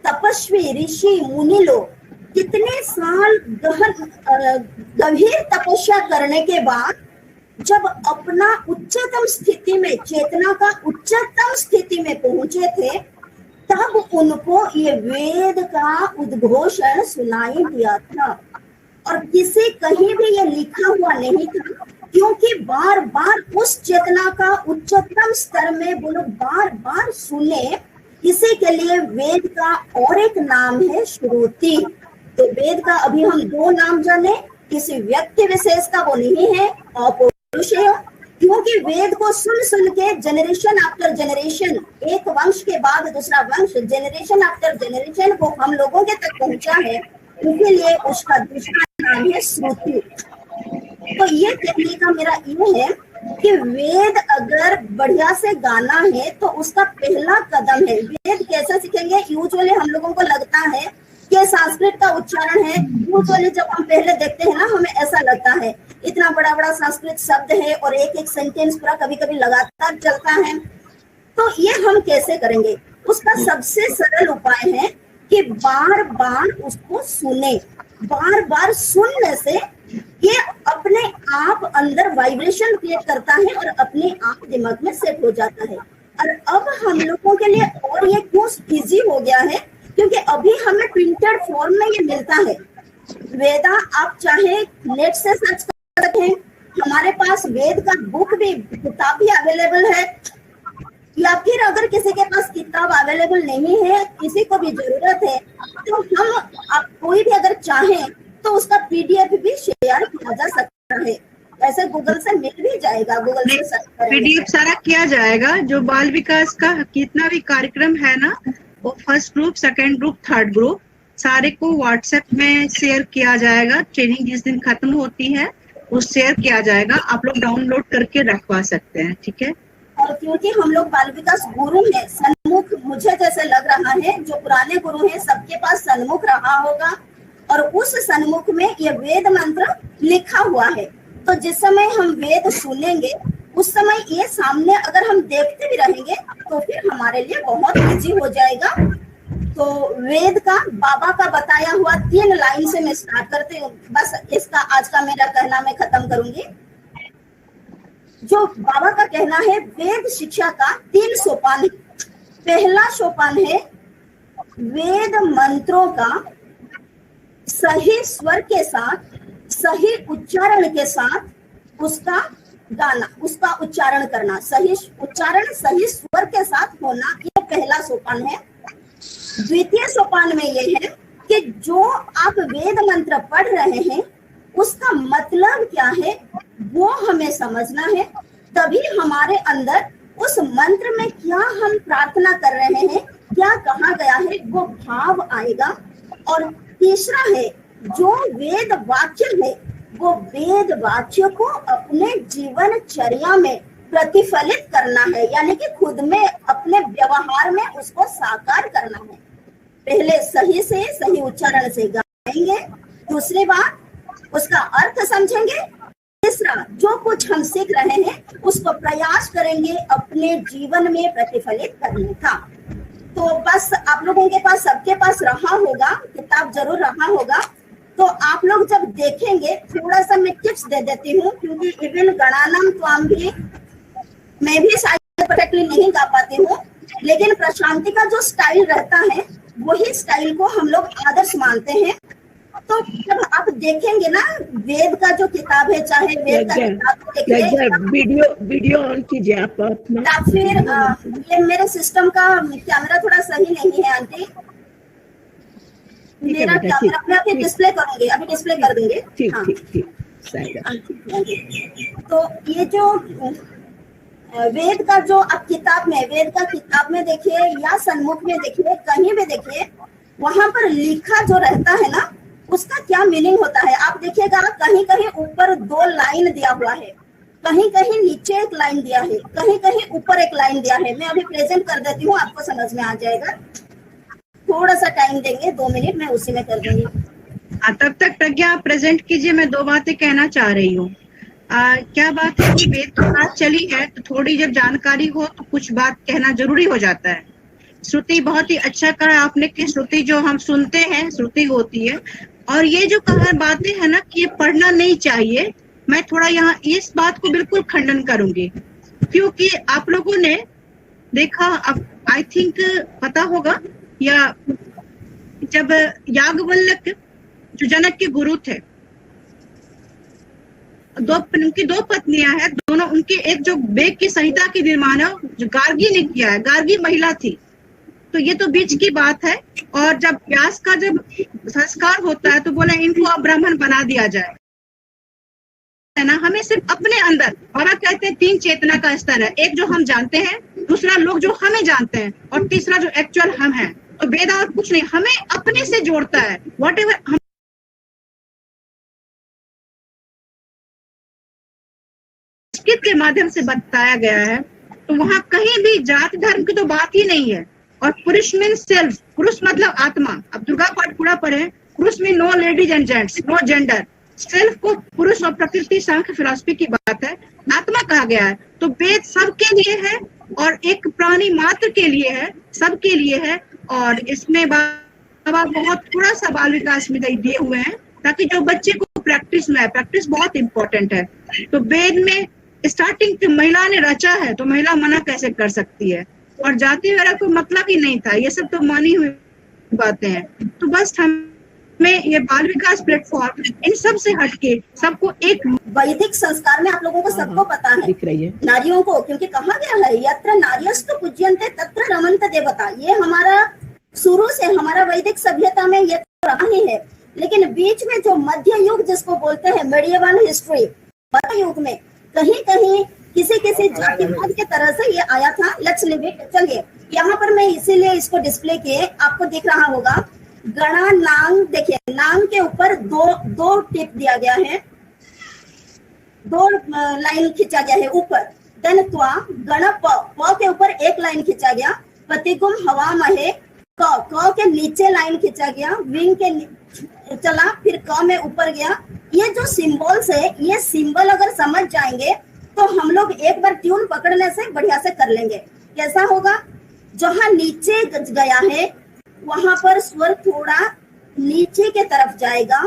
तपस्वी ऋषि मुनि लोग कितने साल गंभीर तपस्या करने के बाद जब अपना उच्चतम स्थिति में, चेतना का उच्चतम स्थिति में पहुंचे थे, तब उनको ये वेद का उद्घोषण सुनाई दिया था। और किसी कहीं भी ये लिखा हुआ नहीं था, क्योंकि बार बार उस चेतना का उच्चतम स्तर में वो लोग बार बार सुने। इसी के लिए वेद का और एक नाम है श्रुति। तो वेद का अभी हम दो नाम जाने, किसी व्यक्ति विशेष का वो नहीं है, अपौरुषेय, क्योंकि वेद को सुन सुन के जनरेशन आफ्टर जनरेशन, एक वंश के बाद दूसरा वंश, जनरेशन आफ्टर जनरेशन को हम लोगों के तक पहुंचा है, इसीलिए उसका दूसरा नाम है श्रुति। तो ये कहने का मेरा ये है कि वेद अगर बढ़िया से गाना है तो उसका पहला कदम है। वेद कैसे सीखेंगे? यूजुअली हम लोगों को लगता है कि संस्कृत का उच्चारण है। यूजुअली जब हम पहले देखते हैं ना, हमें ऐसा लगता है इतना बड़ा बड़ा संस्कृत शब्द है और एक एक सेंटेंस पूरा कभी कभी लगातार चलता है। तो ये हम कैसे करेंगे? उसका सबसे सरल उपाय है कि बार बार उसको सुने। बार बार सुनने से ये अपने आप अंदर वाइब्रेशन क्रिएट करता है और अपने आप दिमाग में सेट हो जाता है। और अब हम लोगों के लिए और ये क्यों इजी हो गया है, क्योंकि अभी हमें प्रिंटेड फॉर्म में ये मिलता है। वेदा आप चाहे नेट से सर्च कर सकते हैं, हमारे पास वेद का बुक भी, किताब भी अवेलेबल है। या फिर अगर किसी के पास किताब अवेलेबल नहीं है, किसी को भी जरूरत है, तो हम आप कोई भी अगर चाहे तो उसका पीडीएफ भी शेयर किया जा सकता है। ऐसे गूगल से मिल भी जाएगा, गूगल से सर्च करेंगे पीडीएफ सारा किया जाएगा। जो बाल विकास का कितना भी कार्यक्रम है ना, वो first group, second group, third group सारे को व्हाट्सएप में शेयर किया जाएगा। ट्रेनिंग जिस दिन खत्म होती है वो शेयर किया जाएगा, आप लोग डाउनलोड करके रखवा सकते हैं, ठीक है। और क्योंकि हम लोग बाल विकास गुरु हैं, सन्मुख, मुझे जैसे लग रहा है जो पुराने गुरु हैं सबके पास सन्मुख रहा होगा, और उस सन्मुख में ये वेद मंत्र लिखा हुआ है। तो जिस समय हम वेद सुनेंगे उस समय ये सामने अगर हम देखते भी रहेंगे तो फिर हमारे लिए बहुत इजी हो जाएगा। तो वेद का बाबा का बताया हुआ 3 लाइन से मैं स्टार्ट करती हूँ। बस इसका आज का मेरा कहना मैं खत्म करूंगी। जो बाबा का कहना है, वेद शिक्षा का 3 सोपान है। पहला सोपान है वेद मंत्रों का सही स्वर के साथ, सही उच्चारण के साथ उसका गाना, उसका उच्चारण करना, सही उच्चारण सही स्वर के साथ होना, ये पहला सोपान है। द्वितीय सोपान में ये है कि जो आप वेद मंत्र पढ़ रहे हैं उसका मतलब क्या है वो हमें समझना है, तभी हमारे अंदर उस मंत्र में क्या हम प्रार्थना कर रहे हैं, क्या कहा गया है, वो भाव आएगा। और तीसरा है जो वेद वाक्य है वो वेद वाक्य को अपने जीवनचर्या में प्रतिफलित करना है, यानी कि खुद में अपने व्यवहार में उसको साकार करना है। पहले सही से सही उच्चारण से गाएंगे, दूसरी बात उसका अर्थ समझेंगे, तीसरा जो कुछ हम सीख रहे हैं उसको प्रयास करेंगे अपने जीवन में प्रतिफलित करने का। तो बस आप लोगों के पास, सबके पास रहा होगा, किताब जरूर रहा होगा। तो आप लोग जब देखेंगे, थोड़ा सा मैं टिप्स दे देती हूँ, क्योंकि इवन गणानाम त्वाम भी मैं भी शायद परफेक्टली नहीं गा पाती हूँ, लेकिन प्रशांति का जो स्टाइल रहता है वही स्टाइल को हम लोग आदर्श मानते हैं। तो जब आप देखेंगे ना वेद का जो किताब है, चाहे वेद का किताब देखिए, वीडियो ऑन कीजिए आप अपना। या फिर ये मेरे सिस्टम का कैमरा थोड़ा सही नहीं है आंटी, मेरा कैमरा मैं अभी डिस्प्ले करूंगी, अभी डिस्प्ले कर देंगे। ठीक। तो ये जो वेद का जो आप किताब में, वेद का किताब में देखिए या सन्मुख में देखिए, कहीं भी देखिए, वहां पर लिखा जो रहता है ना उसका क्या मीनिंग होता है। आप देखिएगा कहीं कहीं ऊपर 2 लाइन दिया हुआ है, कहीं कहीं नीचे 1 लाइन दिया है, कहीं कहीं ऊपर 1 लाइन दिया है। मैं अभी प्रेजेंट कर देती हूँ, आपको समझ में आ जाएगा। थोड़ा सा टाइम देंगे, 2 मिनट, मैं उसी में कर दूंगी। तब तक प्रज्ञा प्रेजेंट कीजिए। मैं 2 बातें कहना चाह रही हूँ। क्या बात है कि वेद की बात चली है तो थोड़ी जब जानकारी हो तो कुछ बात कहना जरूरी हो जाता है। श्रुति बहुत ही अच्छा कहा आपने कि श्रुति जो हम सुनते हैं श्रुति होती है, और ये जो कहा बातें है ना कि ये पढ़ना नहीं चाहिए, मैं थोड़ा यहाँ इस बात को बिल्कुल खंडन करूंगी, क्योंकि आप लोगों ने देखा, अब आई थिंक पता होगा, या जब याज्ञवल्क्य जो जनक के गुरु थे, उनकी 2 पत्नियां हैं, दोनों उनके एक जो वेद की संहिता की निर्माण है जो गार्गी ने किया है, गार्गी महिला थी, तो ये तो बीच की बात है। और जब व्यास का जब संस्कार होता है तो बोला इनको अब ब्राह्मण बना दिया जाए, है ना। हमें सिर्फ अपने अंदर, बाबा कहते हैं 3 चेतना का स्तर है, एक जो हम जानते हैं, दूसरा लोग जो हमें जानते हैं, और तीसरा जो एक्चुअल हम हैं। तो वेद और कुछ नहीं, हमें अपने से जोड़ता है। वॉट एवर हम के माध्यम से बताया गया है, तो वहां कहीं भी जाति धर्म की तो बात ही नहीं है। और पुरुष मीन सेल्फ, पुरुष मतलब आत्मा। अब दुर्गा पाठ पूरा पढ़े, पुरुष mean no ladies and gents, no gender. Self को पुरुष और प्रकृति सांख्य फिलॉसफी की बात है, आत्मा कहा गया है। तो वेद सबके लिए है और एक प्राणी मात्र के लिए है, सबके लिए है। और इसमें बाबा बहुत थोड़ा सा बाल विकास में दिए हुए हैं ताकि जो बच्चे को प्रैक्टिस में है, प्रैक्टिस बहुत इंपॉर्टेंट है। तो वेद में स्टार्टिंग महिला ने रचा है तो महिला मना कैसे कर सकती है, और जाति वगैरह कोई मतलब ही नहीं था, ये सब तो मानी हुई बातें हैं। तो बस हमें ये बाल विकास प्लेटफॉर्म इन सब से हटके सबको एक वैदिक संस्कार में आप लोगों को सबको पता है, दिख रही है नारियों को, क्योंकि कहा गया है यत्र नार्यस्तु पूज्यन्ते तत्र रमन्त देवता। ये हमारा शुरू से हमारा वैदिक सभ्यता में ये तो रहा ही है। लेकिन बीच में जो मध्य युग जिसको बोलते हैं, मेडिएवल हिस्ट्री, मध्य युग में कहीं कहीं किसी जातिवाद के तरह से ये आया था। Let's live it. चलिए यहाँ पर मैं इसीलिए इसको डिस्प्ले किए, आपको दिख रहा होगा गणा नांग। देखिए नांग के ऊपर दो टिप दिया गया है, 2 लाइन खींचा गया है ऊपर। देन त्वा गण प के ऊपर 1 लाइन खींचा गया, पतिकुम हवा महे क के नीचे लाइन खींचा गया, विंग के चला, फिर क में ऊपर गया। ये जो सिंबल्स है, ये सिंबल अगर समझ जाएंगे तो हम लोग एक बार ट्यून पकड़ने से बढ़िया से कर लेंगे। कैसा होगा, जहां नीचे गया है वहां पर स्वर थोड़ा नीचे के तरफ जाएगा,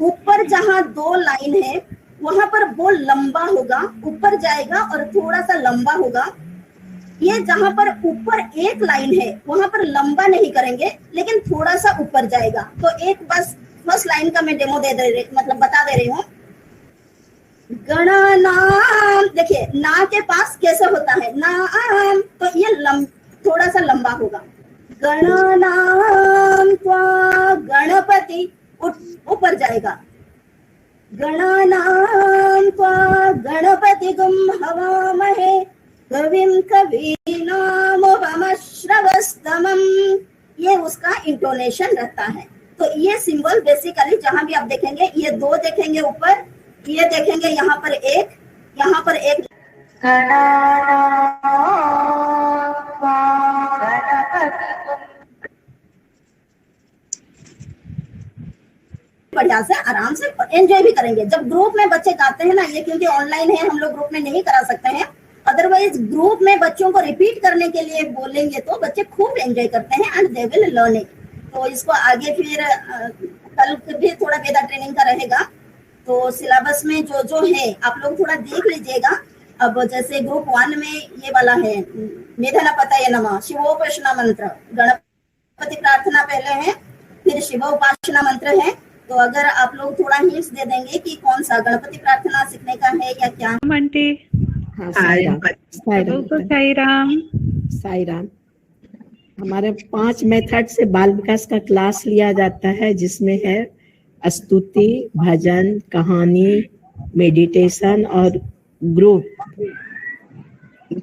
ऊपर जहां 2 लाइन है वहां पर वो लंबा होगा, ऊपर जाएगा और थोड़ा सा लंबा होगा। ये जहां पर ऊपर 1 लाइन है वहां पर लंबा नहीं करेंगे, लेकिन थोड़ा सा ऊपर जाएगा। तो एक बस फर्स्ट लाइन का मैं डेमो मतलब बता दे रही हूँ। गणनाम, देखिए ना के पास कैसे होता है नाम, तो ये थोड़ा सा लंबा होगा। गणनाम त्वा गणपति, ऊपर जाएगा। गणनाम त्वा गणपति गुम हवामहे कविं कवीनामुपमश्रवस्तमम्। ये उसका इंटोनेशन रहता है। तो ये सिंबल बेसिकली जहां भी आप देखेंगे, ये 2 देखेंगे ऊपर, ये देखेंगे यहाँ पर 1, यहाँ पर 1। बढ़िया से आराम से एंजॉय भी करेंगे। जब ग्रुप में बच्चे गाते हैं ना, ये क्योंकि ऑनलाइन है हम लोग ग्रुप में नहीं करा सकते हैं, अदरवाइज ग्रुप में बच्चों को रिपीट करने के लिए बोलेंगे तो बच्चे खूब एंजॉय करते हैं and they will learn it. तो इसको आगे फिर कल भी थोड़ा वेदा ट्रेनिंग का रहेगा, तो सिलेबस में जो है आप लोग थोड़ा देख लीजिएगा। अब जैसे ग्रुप 1 में ये वाला है मेधनपतये नमः, शिवोपासना मंत्र, गणपति प्रार्थना पहले है, फिर शिवोपासना मंत्र है। तो अगर आप लोग थोड़ा हिंट्स दे देंगे कि कौन सा गणपति प्रार्थना सीखने का है या क्या। आंटी साई राम। हमारे 5 मेथड से बाल विकास का क्लास लिया जाता है, जिसमें है स्तुति, भजन, कहानी, मेडिटेशन और ग्रुप।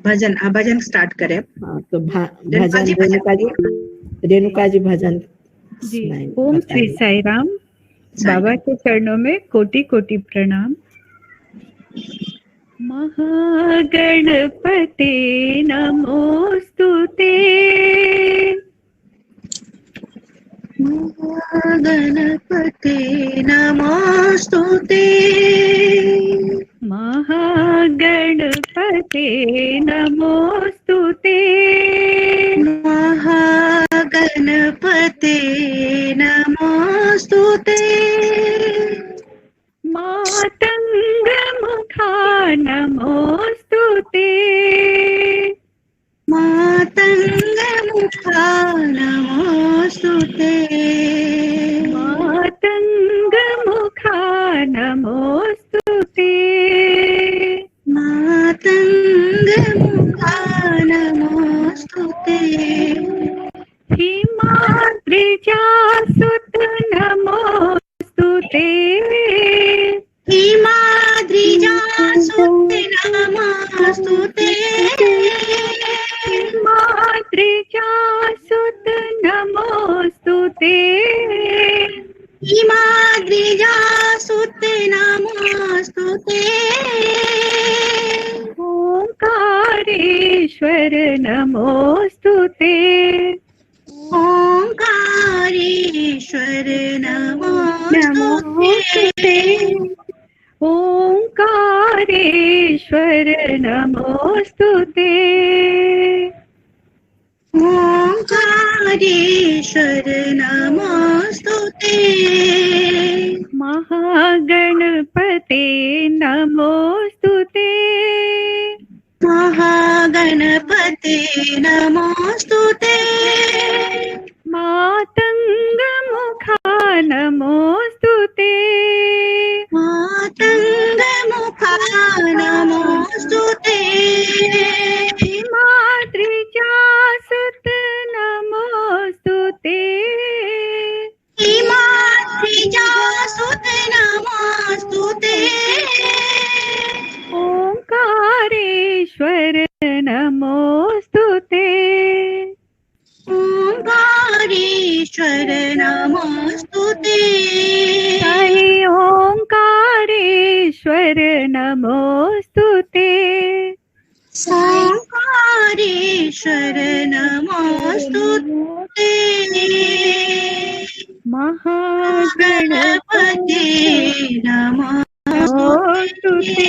भजन स्टार्ट करें। हाँ, तो भजन रेणुका जी भजन जी। ओम श्री साई राम। बाबा के चरणों में कोटि कोटि प्रणाम। महागणपते नमोस्तुते, महागणपते महागणपते नमोस्तुते महागणपते नमोस्तुते महागणपते नमोस्तुते मातंगमुखा नमोस्तुते मातंगमुखा नमोस्तुते मातंगमुखा नमोस्तुते मातंगमुखा नमोस्तुते हिमाद्रिजासुत नमोस्तुते हिमाद्रिजासुते नमोस्तुते हिमाद्रिजासुत नमोस्तुते हिमाद्रिजासुते नमोस्तुते ओंकारेश्वर नमोस्तुते ओंकारेश्वर नमोस्तुते ओंकारेश्वर नमोस्तुते ओंकारेश्वर नमोस्तुते महागणपते नमोस्तुते महागणपते नमोस्तुते मातंगमुखा नमोस्तुते मातंगमुखा नमोस्तुते हिमाद्रिजासुत नमोस्तुते हिमाद्रिजासुत नमोस्तुते ओंकारेश्वर नमोस्तुते ओंकारेश्वर नमोस्तुते साई ओंकारेश्वर नमोस्तुते ओंकारेश्वर नमोस्तुते महागणपते गणपते नमोस्तुते नमोस्तुते